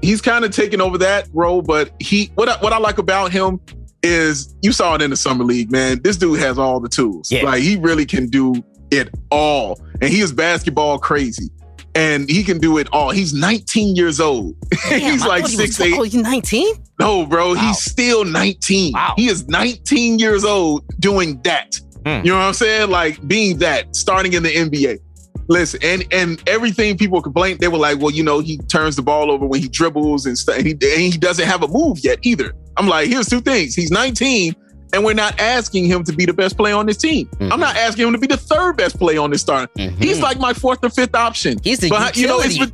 He's kind of taking over that role. But what I like about him is you saw it in the summer league, man. This dude has all the tools. Yeah. Like he really can do it all. And he is basketball crazy. And he can do it all. He's 19 years old. Damn, he's like 6'8". Oh, he's 19? No, bro. Wow. He's still 19. Wow. He is 19 years old doing that. You know what I'm saying? Like being that, starting in the NBA. Listen, and everything people complain, they were like, well, you know, he turns the ball over when he dribbles and stuff. And he doesn't have a move yet either. I'm like, here's two things. He's 19. And we're not asking him to be the best player on this team. I'm not asking him to be the third best player on this starting. He's like my fourth or fifth option. He's the utility.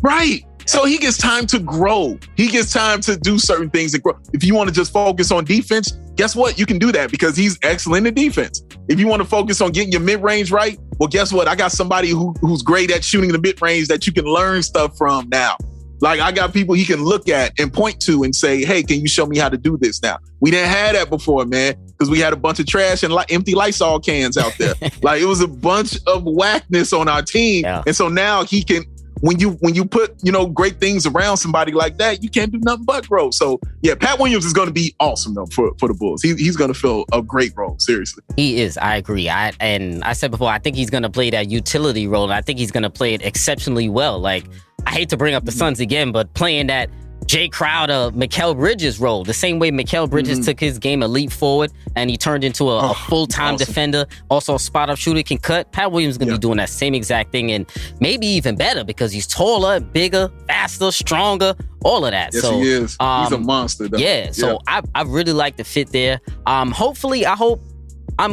Right. So he gets time to grow. He gets time to do certain things and grow. If you want to just focus on defense, guess what? You can do that because he's excellent in defense. If you want to focus on getting your mid-range right, well, guess what? I got somebody who's great at shooting the mid-range that you can learn stuff from now. Like I got people he can look at and point to and say, hey, can you show me how to do this now? We didn't have that before, man, because we had a bunch of trash and empty Lysol cans out there. Like it was a bunch of whackness on our team. Yeah. And so now he can, when you put, you know, great things around somebody like that, you can't do nothing but grow. So yeah, Pat Williams is going to be awesome though for the Bulls. He's going to fill a great role. Seriously. He is. I agree. And I said before, I think he's going to play that utility role. And I think he's going to play it exceptionally well. Like, I hate to bring up the Suns again, but playing that Jay Crowder, Mikal Bridges role, the same way Mikal Bridges took his game a leap forward and he turned into a full-time defender, also a spot-up shooter, can cut. Pat Williams is going to be doing that same exact thing and maybe even better because he's taller, bigger, faster, stronger, all of that. Yes, he is. He's a monster, though. Yeah, so I really like the fit there. I'm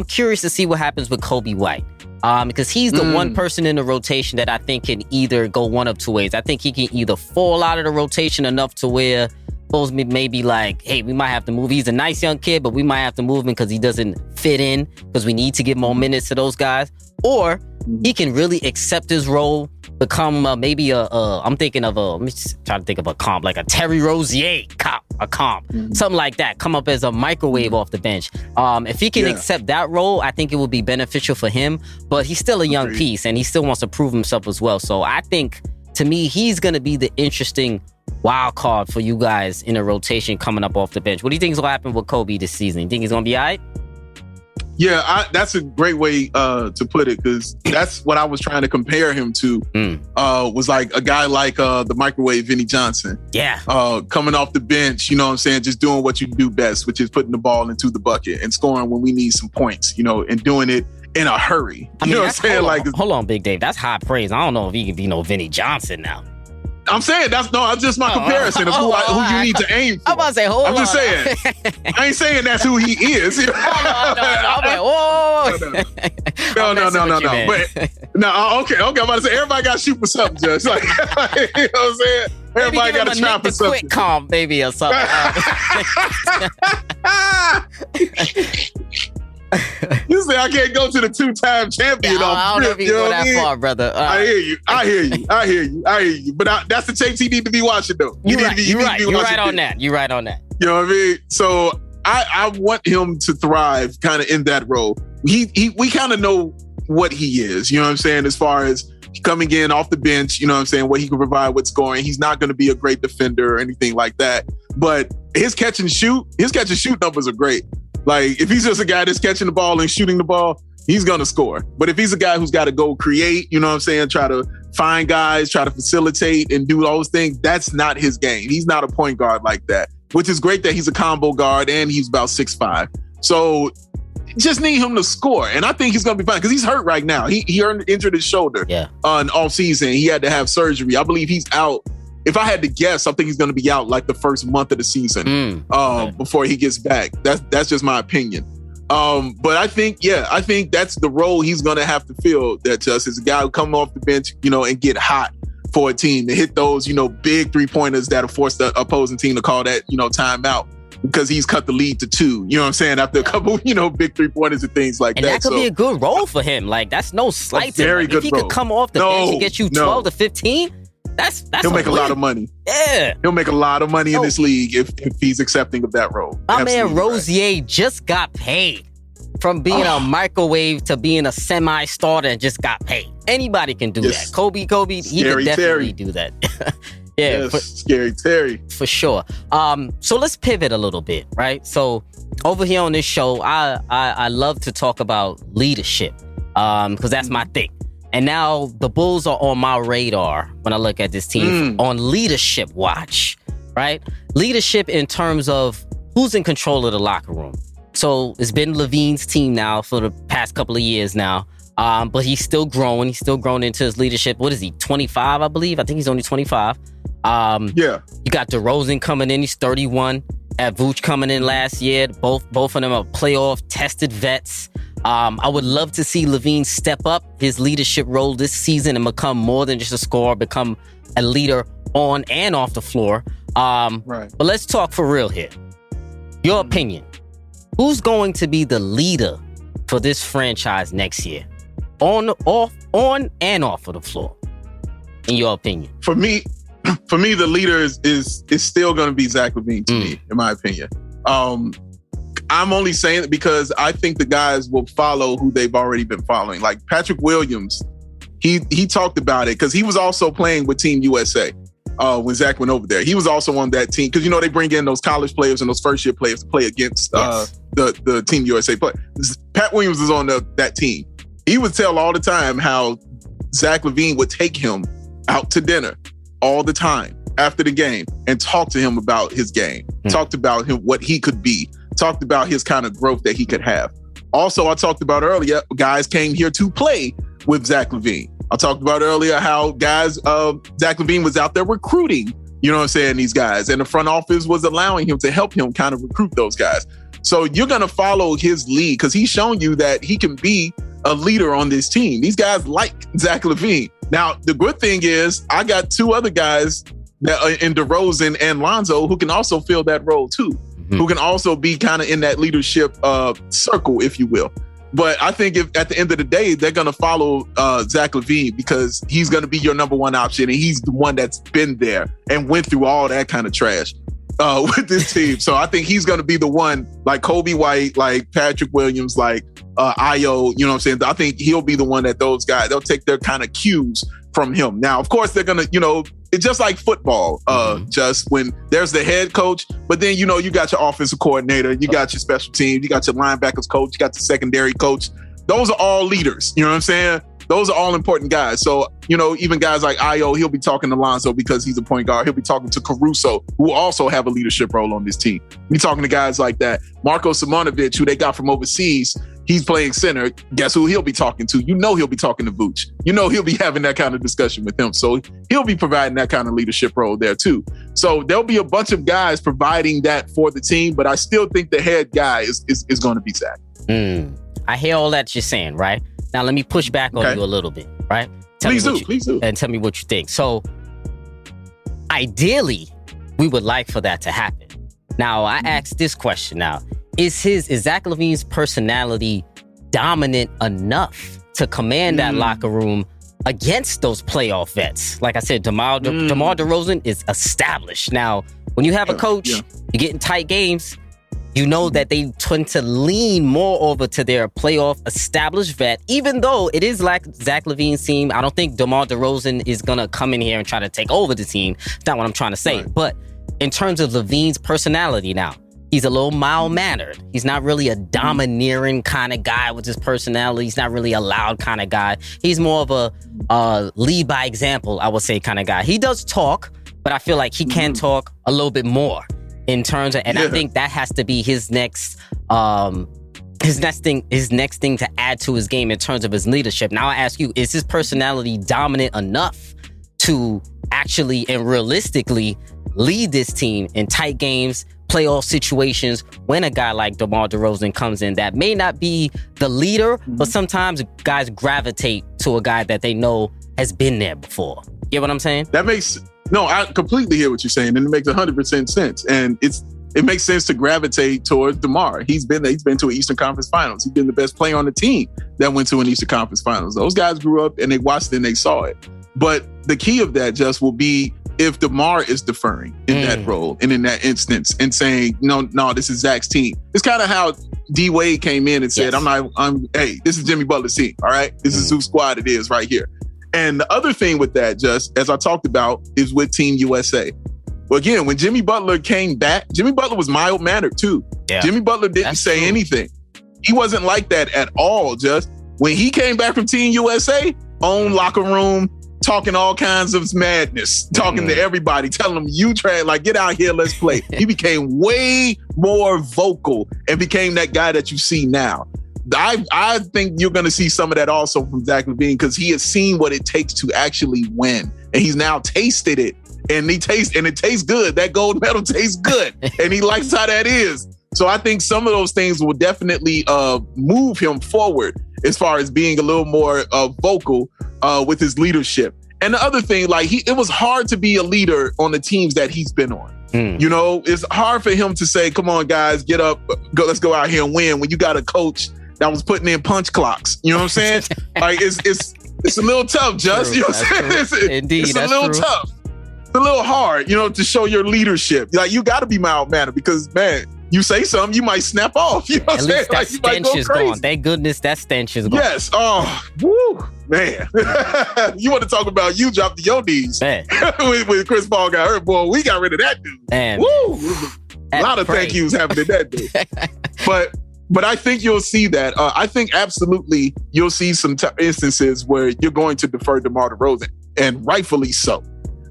curious to see what happens with Kobe White. Because he's the one person in the rotation that I think can either go one of two ways. I think he can either fall out of the rotation enough to where Bulls may be like, hey, we might have to move. He's a nice young kid, but we might have to move him because he doesn't fit in because we need to give more minutes to those guys. Or he can really accept his role, become maybe I'm thinking of let me just try to think of a comp, like a Terry Rozier comp, something like that. Come up as a microwave off the bench. If he can accept that role, I think it would be beneficial for him, but he's still a young piece and he still wants to prove himself as well. So I think, to me, he's going to be the interesting wild card for you guys in a rotation coming up off the bench. What do you think is going to happen with Kobe this season? You think he's going to be all right? Yeah, that's a great way to put it because that's what I was trying to compare him to. Was like a guy like the microwave Vinnie Johnson. Yeah. Coming off the bench, you know what I'm saying, just doing what you do best, which is putting the ball into the bucket and scoring when we need some points, you know, and doing it in a hurry. You know what I'm saying? Hold on, Big Dave. That's high praise. I don't know if he can be no Vinnie Johnson now. I'm saying that's just my comparison of who you need to aim for. I'm about to say, I'm just saying. I ain't saying that's who he is. I'm like, whoa. No. But no, okay. I'm about to say everybody got to shoot for something, just like you know what I'm saying. Everybody got to try for something. Quick comp, maybe or something. You say I can't go to the 2-time champion I don't know if you go that far, brother. I hear you. But that's the tapes he need to be watching, though. You're right on that. You know what I mean? So I want him to thrive kind of in that role. We kind of know what he is, you know what I'm saying, as far as coming in off the bench, you know what I'm saying, what he can provide with scoring. He's not going to be a great defender or anything like that. But his catch and shoot numbers are great. Like, if he's just a guy that's catching the ball and shooting the ball, he's going to score. But if he's a guy who's got to go create, you know what I'm saying, try to find guys, try to facilitate and do those things, that's not his game. He's not a point guard like that, which is great that he's a combo guard and he's about 6'5". So just need him to score. And I think he's going to be fine because he's hurt right now. He injured his shoulder on offseason. He had to have surgery. I believe he's out. If I had to guess, I think he's going to be out like the first month of the season before he gets back. That's just my opinion. But I think that's the role he's going to have to fill. That just is a guy who come off the bench, you know, and get hot for a team to hit those, you know, big 3-pointers that'll force the opposing team to call that, you know, timeout because he's cut the lead to 2. You know what I'm saying? After a couple, you know, big 3-pointers and things like that. And that could be a good role for him. Like, that's no slight to him. If he could come off the bench and get you 12 to 15. That's he'll make a lot of money. Yeah. He'll make a lot of money in this league if he's accepting of that role. My man Rozier just got paid from being a microwave to being a semi-starter and just got paid. Anybody can do that. Kobe, he could definitely do that. Scary Terry. For sure. So let's pivot a little bit, right? So over here on this show, I love to talk about leadership because that's my thing. And now the Bulls are on my radar when I look at this team on leadership watch, right? Leadership in terms of who's in control of the locker room. So it's been Lavine's team now for the past couple of years now, but he's still growing. He's still grown into his leadership. What is he, 25, I believe? I think he's only 25. You got Derozan coming in. He's 31. Vooch coming in last year. Both of them are playoff tested vets. I would love to see Lavine step up his leadership role this season and become more than just a scorer, become a leader on and off the floor. But let's talk for real here. Your opinion. Who's going to be the leader for this franchise next year? On and off of the floor, in your opinion? For me, the leader is still going to be Zach Lavine to me, in my opinion. I'm only saying it because I think the guys will follow who they've already been following. Like Patrick Williams, he talked about it because he was also playing with Team USA when Zach went over there. He was also on that team because, you know, they bring in those college players and those first-year players to play against the Team USA play. Pat Williams is on that team. He would tell all the time how Zach Lavine would take him out to dinner all the time after the game and talk to him about his game, talked about him, what he could be, talked about his kind of growth that he could have. Also, I talked about earlier, guys came here to play with Zach Lavine. I talked about earlier how guys, Zach Lavine was out there recruiting, you know what I'm saying, these guys. And the front office was allowing him to help him kind of recruit those guys. So you're going to follow his lead because he's shown you that he can be a leader on this team. These guys like Zach Lavine. Now, the good thing is I got 2 other guys that in Derozan and Lonzo who can also fill that role too, who can also be kind of in that leadership circle, if you will. But I think if at the end of the day, they're going to follow Zach Lavine because he's going to be your number one option. And he's the one that's been there and went through all that kind of trash with this team. So I think he's going to be the one like Kobe White, like Patrick Williams, like Io, you know what I'm saying? I think he'll be the one that those guys, they'll take their kind of cues from him. Now, of course, they're going to, you know, it's just like football, just when there's the head coach, but then, you know, you got your offensive coordinator, you got your special teams, you got your linebackers coach, you got the secondary coach. Those are all leaders. You know what I'm saying? Those are all important guys. So, you know, even guys like Io, he'll be talking to Lonzo because he's a point guard. He'll be talking to Caruso, who also have a leadership role on this team. Be talking to guys like that. Marko Simonovic, who they got from overseas, he's playing center. Guess who he'll be talking to? You know he'll be talking to Vooch. You know he'll be having that kind of discussion with him. So he'll be providing that kind of leadership role there too. So there'll be a bunch of guys providing that for the team, but I still think the head guy is going to be Zach. I hear all that you're saying, right? Now let me push back on you a little bit, right? Please do. And tell me what you think. So ideally, we would like for that to happen. Now, I asked this question now. is Zach Lavine's personality dominant enough to command that locker room against those playoff vets? Like I said, DeMar DeRozan is established. Now, when you have a coach, you get in tight games, you know that they tend to lean more over to their playoff established vet, even though it is like Zach Lavine's team. I don't think DeMar DeRozan is going to come in here and try to take over the team. That's not what I'm trying to say. Right. But in terms of Lavine's personality now, he's a little mild-mannered. He's not really a domineering kind of guy with his personality. He's not really a loud kind of guy. He's more of a lead by example, I would say, kind of guy. He does talk, but I feel like he can talk a little bit more in terms of, and I think that has to be his next thing to add to his game in terms of his leadership. Now I ask you, is his personality dominant enough to actually and realistically lead this team in tight games, playoff situations, when a guy like DeMar DeRozan comes in that may not be the leader, but sometimes guys gravitate to a guy that they know has been there before. You get what I'm saying? I completely hear what you're saying, and it makes 100% sense. And it makes sense to gravitate towards DeMar. He's been to an Eastern Conference Finals. He's been the best player on the team that went to an Eastern Conference Finals. Those guys grew up and they watched it and they saw it. But the key of that just will be if DeMar is deferring in that role and in that instance and saying, no, this is Zach's team. It's kind of how D Wade came in and said, hey, this is Jimmy Butler's team. All right. This is whose squad it is right here. And the other thing with that, just as I talked about, is with Team USA. Well, again, when Jimmy Butler came back, Jimmy Butler was mild-mannered too. Yeah. Jimmy Butler didn't say anything. He wasn't like that at all, just. When he came back from Team USA, own locker room, talking all kinds of madness, talking to everybody, telling them, you try, like, get out here, let's play. He became way more vocal and became that guy that you see now. I think you're going to see some of that also from Zach Lavine because he has seen what it takes to actually win. And he's now tasted it. And it tastes good. That gold medal tastes good. And he likes how that is. So I think some of those things will definitely move him forward as far as being a little more vocal with his leadership. And the other thing, like it was hard to be a leader on the teams that he's been on. You know, it's hard for him to say, come on, guys, get up, let's go out here and win when you got a coach that was putting in punch clocks. You know what I'm saying? Like it's a little tough, Just. You know what I'm saying? Indeed, it's a little tough. It's a little hard, you know, to show your leadership. Like you got to be mild-mannered because, man, you say something, you might snap off. You know what I'm saying? That stench is gone. Thank goodness that stench is gone. Yes. Oh, woo, man. You want to talk about you dropped to your knees when Chris Paul got hurt, boy. We got rid of that dude. Man. Woo. A lot of thank yous happening that day. But I think you'll see that. I think absolutely you'll see some instances where you're going to defer DeMar DeRozan, and rightfully so.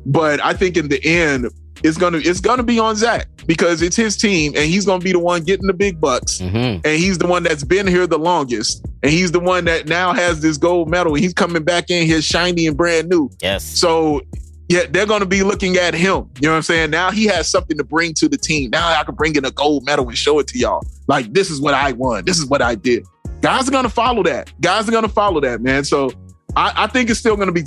But I think in the end, it's gonna be on Zach because it's his team, and he's gonna be the one getting the big bucks, and he's the one that's been here the longest, and he's the one that now has this gold medal, and he's coming back in here shiny and brand new. Yes. So yeah, they're gonna be looking at him. You know what I'm saying? Now he has something to bring to the team. Now I can bring in a gold medal and show it to y'all. Like, this is what I won. This is what I did. Guys are gonna follow that, man. So I think it's still gonna be.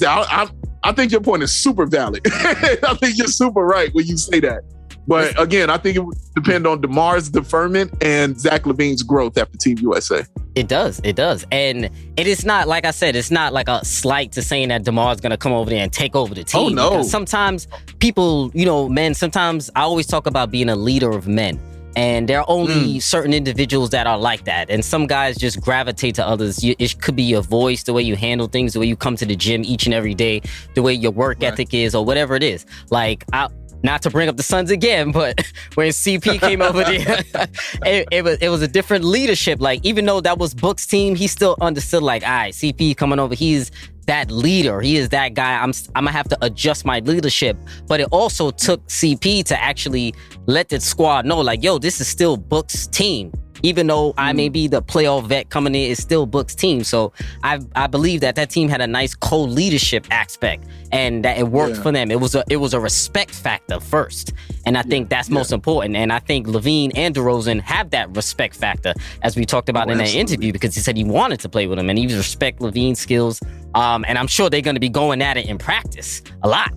I think your point is super valid. I think you're super right when you say that. But again, I think it would depend on DeMar's deferment and Zach Lavine's growth after Team USA. It does. And it is not, like I said, it's not like a slight to saying that DeMar's going to come over there and take over the team. Oh, no. Because sometimes people, men, sometimes I always talk about being a leader of men. And there are only certain individuals that are like that. And some guys just gravitate to others. It could be your voice, the way you handle things, the way you come to the gym each and every day, the way your work ethic is, or whatever it is. Like, not to bring up the Suns again, but when CP came over there, it was a different leadership. Like, even though that was Book's team, he still understood, like, all right, CP coming over, he's that leader. He is that guy. I'm gonna have to adjust my leadership. But it also took CP to actually let the squad know, like, yo, this is still Book's team. Even though I may be the playoff vet coming in, it's still Book's team. So I believe that team had a nice co-leadership aspect, and that it worked for them. It was a respect factor first, and I think that's most important. And I think Lavine and DeRozan have that respect factor, as we talked about in that interview, because he said he wanted to play with him, and he respect Lavine's skills. And I'm sure they're going to be going at it in practice a lot.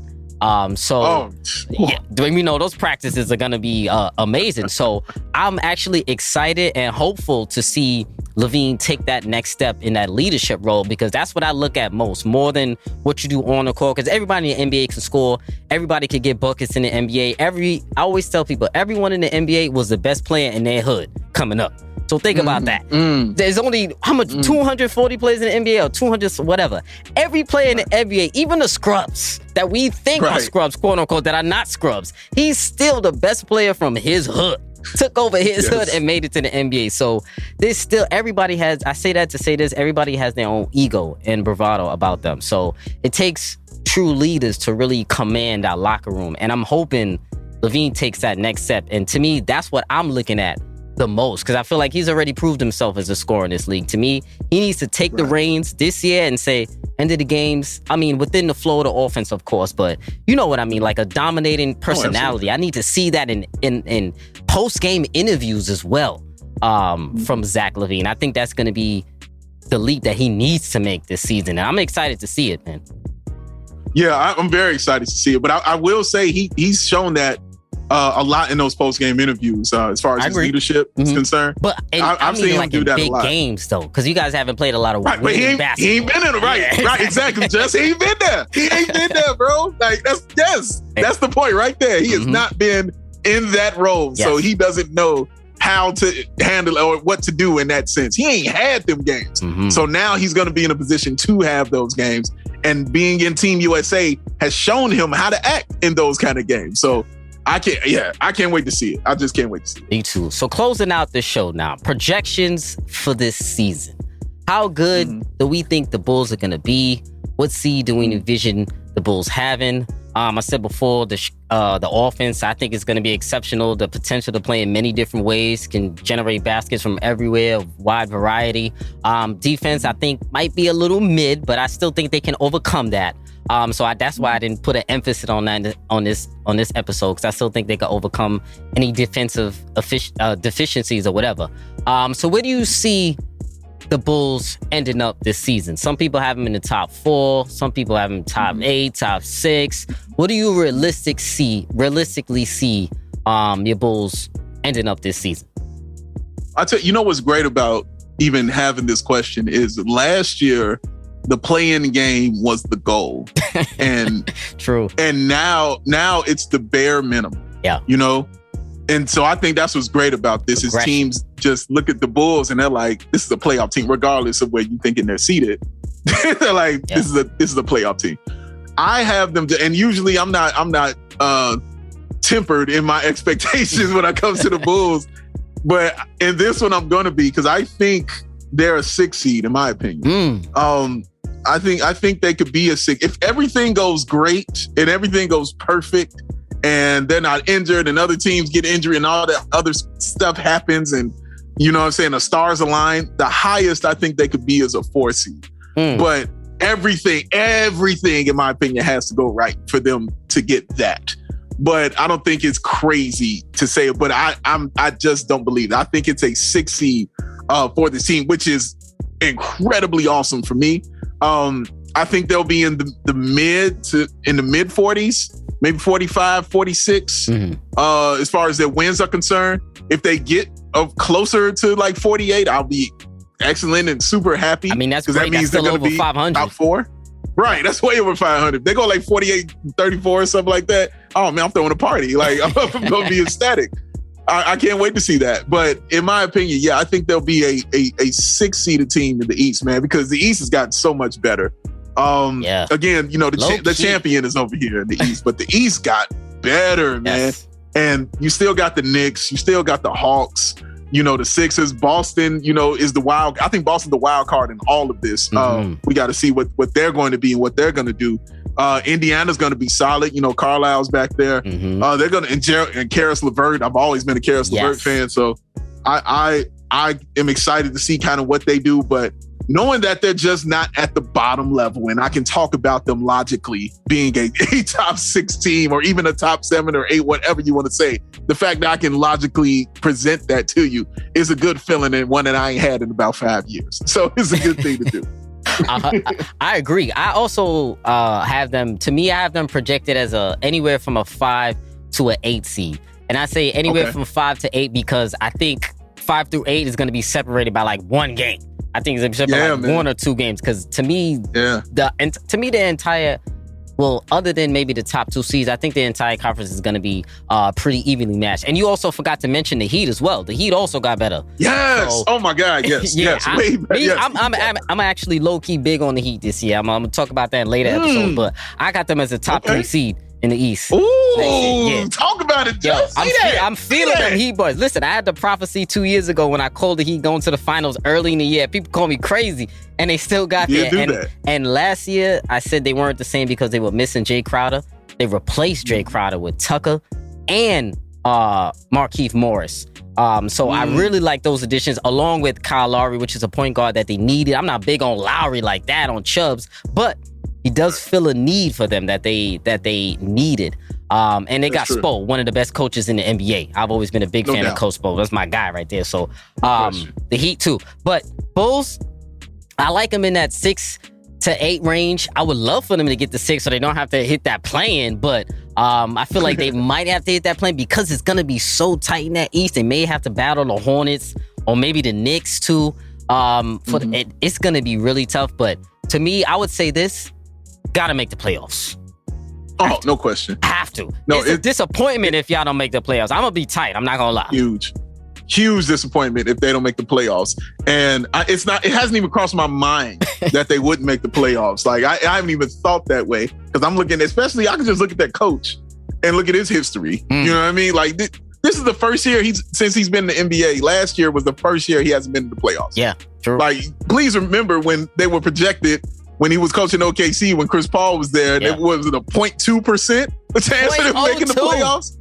We know those practices are going to be amazing. So I'm actually excited and hopeful to see Lavine take that next step in that leadership role, because that's what I look at more than what you do on the court. Because everybody in the NBA can score. Everybody can get buckets in the NBA. I always tell people, everyone in the NBA was the best player in their hood coming up. So think about that. There's only 240 players in the NBA or 200 whatever. Every player in the NBA, even the scrubs that we think are scrubs, quote unquote, that are not scrubs, he's still the best player from his hood. Took over his hood and made it to the NBA. So there's still, everybody has, I say that to say this, everybody has their own ego and bravado about them. So it takes true leaders to really command that locker room. And I'm hoping Lavine takes that next step. And to me, that's what I'm looking at the most, because I feel like he's already proved himself as a scorer in this league. To me, he needs to take the reins this year and say, end of the games, I mean, within the flow of the offense, of course, but you know what I mean, like a dominating personality. I need to see that in post-game interviews as well from Zach Lavine. I think that's going to be the leap that he needs to make this season, and I'm excited to see it, man. Yeah, I'm very excited to see it, but I will say he's shown that a lot in those post-game interviews as far as his leadership is concerned. But I've seen him do that a lot. Big games, though, because you guys haven't played a lot of but he ain't been in it, right, exactly. Just he ain't been there. He ain't been there, bro. Like that's the point right there. He has not been in that role, so he doesn't know how to handle or what to do in that sense. He ain't had them games, so now he's going to be in a position to have those games. And being in Team USA has shown him how to act in those kind of games. So I can't wait to see it. I just can't wait to see it. Me too. So closing out the show now, projections for this season. How good do we think the Bulls are going to be? What seed do we envision the Bulls having? I said before, the offense, I think, is going to be exceptional. The potential to play in many different ways, can generate baskets from everywhere, wide variety. Defense, I think, might be a little mid, but I still think they can overcome that. That's why I didn't put an emphasis on that on this episode, because I still think they can overcome any defensive deficiencies or whatever. So where do you see the Bulls ending up this season? Some people have them in the top 4. Some people have them top 8, top 6. What do you realistically see your Bulls ending up this season? I tell you, what's great about even having this question is last year the play-in game was the goal, and true. And now it's the bare minimum. Yeah, And so I think that's what's great about this is teams just look at the Bulls and they're like, this is a playoff team, regardless of where you thinking they're seated. They're like, this is a playoff team. I have them and usually I'm not tempered in my expectations when it comes to the Bulls, but in this one I'm going to be, because I think they're a 6 seed in my opinion. I think they could be a 6 if everything goes great and everything goes perfect, and they're not injured and other teams get injured and all that other stuff happens, and the stars align. The highest I think they could be is a 4 seed. But everything in my opinion has to go right for them to get that. But I don't think it's crazy to say it, but I just don't believe it. I think it's a 6 seed for the team, which is incredibly awesome for me. I think they'll be in the mid 40s, maybe 45, 46, as far as their wins are concerned. If they get closer to like 48, I'll be excellent and super happy. I mean, that's great. That means they're going to be 500. Top 4. Right. That's way over 500. They go like 48, 34 or something like that. Oh man, I'm throwing a party. Like I'm going to be ecstatic. I can't wait to see that. But in my opinion, I think there'll be a 6-seeded team in the East, man, because the East has gotten so much better. Again, the champion is over here in the East, but the East got better, man. Yes. And you still got the Knicks, you still got the Hawks, the Sixers. Boston, is the wild. I think Boston's the wild card in all of this. We got to see what they're going to be and what they're going to do. Indiana's going to be solid. Carlisle's back there. They're going to and Karis LeVert. I've always been a Karis LeVert fan, so I am excited to see kind of what they do. But knowing that they're just not at the bottom level, and I can talk about them logically being a top 6 team or even a top 7 or 8, whatever you want to say, the fact that I can logically present that to you is a good feeling, and one that I ain't had in about 5 years. So it's a good thing to do. I agree. I also have them projected as anywhere from a 5 to an 8 seed. And I say anywhere from 5 to 8 because I think 5 through 8 is going to be separated by like one game. I think it's going to be separated by like 1 or 2 games because to me, the entire, well, other than maybe the top 2 seeds, I think the entire conference is going to be pretty evenly matched. And you also forgot to mention the Heat as well. The Heat also got better. Yes. So, oh my God. Yes. Yes. I'm actually low key big on the Heat this year. I'm going to talk about that in later episodes, but I got them as a top 3 seed in the East. Ooh, talk about it, Joe. I'm feeling them Heat boys. Listen, I had the prophecy 2 years ago when I called the Heat going to the finals early in the year. People call me crazy, and they still got there. And last year, I said they weren't the same because they were missing Jay Crowder. They replaced Jay Crowder with Tucker and Markieff Morris. So I really like those additions, along with Kyle Lowry, which is a point guard that they needed. I'm not big on Lowry like that, on Chubbs, but he does fill a need for them that they needed. And they got Spo, one of the best coaches in the NBA. I've always been a big fan of Coach Spo. That's my guy right there. So the Heat too. But Bulls, I like them in that 6 to 8 range. I would love for them to get to 6 so they don't have to hit that play-in. But I feel like they might have to hit that play-in because it's going to be so tight in that East. They may have to battle the Hornets or maybe the Knicks too. It's going to be really tough. But to me, I would say this. Gotta make the playoffs. Oh, no question. Have to. No, it's a disappointment if y'all don't make the playoffs. I'm gonna be tight. I'm not gonna lie. Huge disappointment if they don't make the playoffs. And it hasn't even crossed my mind that they wouldn't make the playoffs. Like I haven't even thought that way because I'm looking, especially I can just look at that coach and look at his history. You know what I mean? Like this is the first year since he's been in the NBA. Last year was the first year he hasn't been in the playoffs. Yeah, true. Like, please remember when they were projected. When he was coaching OKC, when Chris Paul was there, it was a 0.2% chance of them making the playoffs.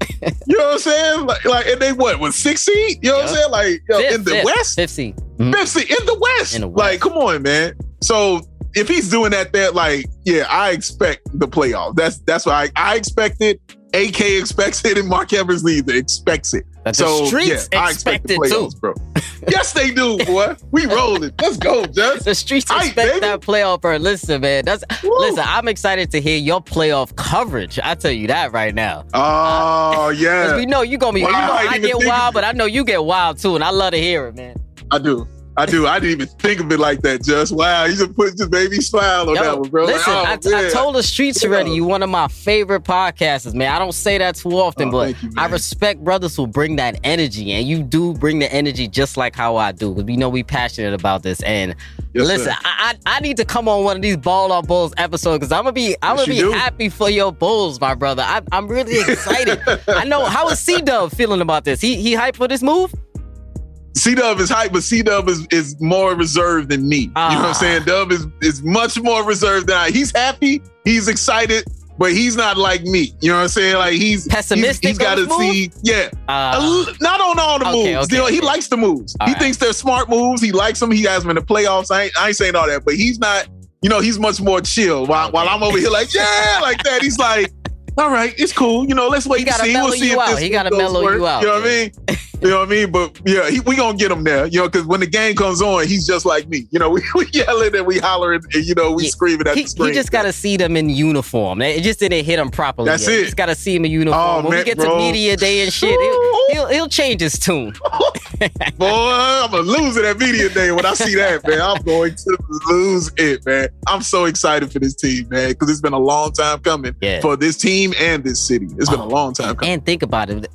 You know what I'm saying? Like, and they was 6th seed? You know what I'm saying? Like, in the West? 5th seed. 5th seed in the West. Like, come on, man. So if he's doing that, like, yeah, I expect the playoffs. That's what I expect it. AK expects it, and Mark Eversley expects it. The streets expect it too, bro. Yes, they do, boy. We rolling. Let's go, Just. The streets expect that playoff, bro. Listen, man. Listen, I'm excited to hear your playoff coverage. I tell you that right now. Oh, yeah. We know you gonna be. I get wild, but I know you get wild too, and I love to hear it, man. I do. I didn't even think of it like that, Just. Wow, you just made me smile on that one, bro. Listen, I told the streets already, you one of my favorite podcasters, man. I don't say that too often, but I respect brothers who bring that energy, and you do bring the energy just like how I do, because we know we passionate about this. And listen, I need to come on one of these Ball on Bulls episodes, because I'm gonna be happy for your Bulls, my brother. I'm really excited. I know, how is C-Dub feeling about this? He hyped for this move? C-Dub is hype, but C-Dub is more reserved than me. You know what I'm saying? Dub is much more reserved than I. He's happy, he's excited, but he's not like me. You know what I'm saying? Like he's pessimistic. He's got to see, not on all the moves. He likes the moves. He thinks they're smart moves. He likes them. He has them in the playoffs. I ain't saying all that, but he's not. You know, he's much more chill. While I'm over here like like that. He's like, all right, it's cool. You know, let's wait and see. We'll see if this gotta mellow you out. You know what I mean? You know what I mean? But yeah, we gonna get him there. You know, because when the game comes on, he's just like me. You know, we yelling and we hollering and we screaming at the screen. He just gotta see them in uniform. It just didn't hit him properly. That's it. He just gotta see him in uniform. When we get to media day and shit, he'll change his tune. Boy, I'm gonna lose it at media day when I see that, man. I'm going to lose it, man. I'm so excited for this team, man, because it's been a long time coming for this team and this city. It's been a long time coming. And think about it.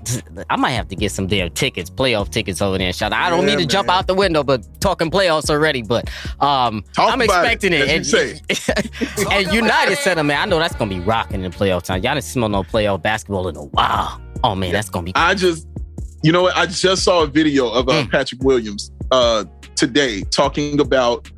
I might have to get some damn tickets, playoff tickets over there. I don't mean to jump out the window, but talking playoffs already. But I'm expecting it. And United Center, man, I know that's gonna be rocking in playoff time. Y'all didn't smell no playoff basketball in a while. Oh man, that's gonna be cool. I just saw a video of Patrick Williams today talking about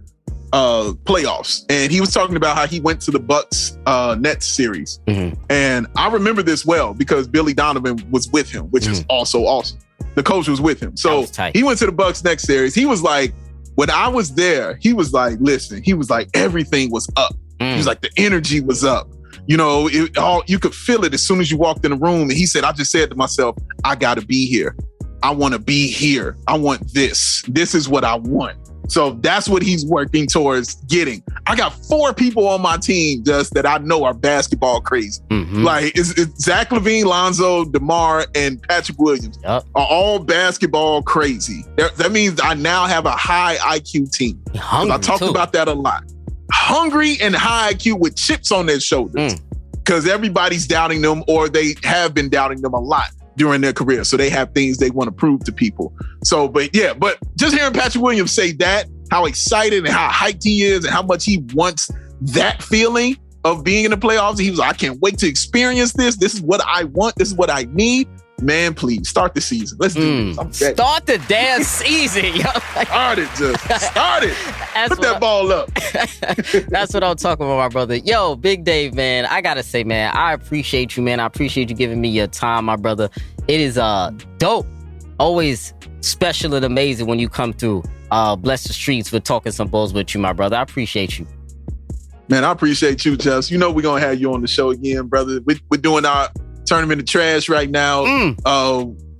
playoffs, and he was talking about how he went to the Bucks Nets series, and I remember this well because Billy Donovan was with him, which is also awesome. The coach was with him, so he went to the Bucks Nets series. He was like, when I was there, he was like, listen, he was like, everything was up. He was like, the energy was up. You know, you could feel it as soon as you walked in the room. And he said, I just said to myself, I got to be here. I want to be here. I want this. This is what I want. So that's what he's working towards getting. I got 4 people on my team just that I know are basketball crazy. Like it's Zach Lavine, Lonzo, DeMar, and Patrick Williams are all basketball crazy. That means I now have a high IQ team. I talked about that a lot. Hungry and high IQ with chips on their shoulders because everybody's doubting them, or they have been doubting them a lot during their career. So they have things they want to prove to people. So, but just hearing Patrick Williams say that, how excited and how hyped he is and how much he wants that feeling of being in the playoffs. He was like, I can't wait to experience this. This is what I want. This is what I need. Man, please start the season. Let's do this. Start the damn season. Start it. Put that ball up. That's what I'm talking about, my brother. Yo, Big Dave, man, I gotta say, man, I appreciate you, man. I appreciate you giving me your time, my brother. It is dope. Always special and amazing when you come through. Bless the streets for talking some balls with you, my brother. I appreciate you. Man, I appreciate you, Jess. You know we're gonna have you on the show again, brother. We're doing our tournament of trash right now.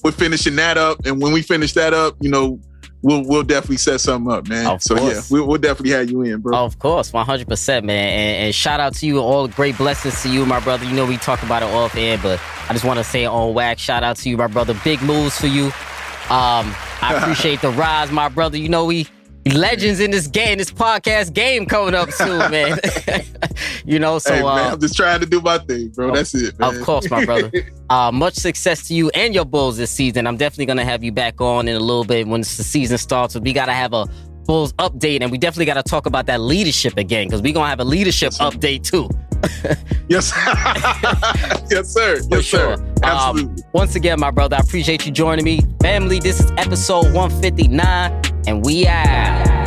We're finishing that up, and when we finish that up, you know, we'll definitely set something up, man. Of course. Yeah, we'll definitely have you in, bro. Of course, 100%, man. And shout out to you, all great blessings to you, my brother. You know we talk about it off air, but I just want to say on wax, shout out to you, my brother. Big moves for you. I appreciate the rise, my brother. You know we legends in this game, this podcast game coming up soon, man. You know, so hey, man, I'm just trying to do my thing, bro. That's it, man. Of course, my brother. Much success to you and your Bulls this season. I'm definitely gonna have you back on in a little bit when the season starts. We gotta have a Bulls update, and we definitely gotta talk about that leadership again, because we're gonna have a leadership update too. Yes. Yes, sir. Yes, sir. Absolutely. Once again, my brother, I appreciate you joining me. Family, this is episode 159, and we out.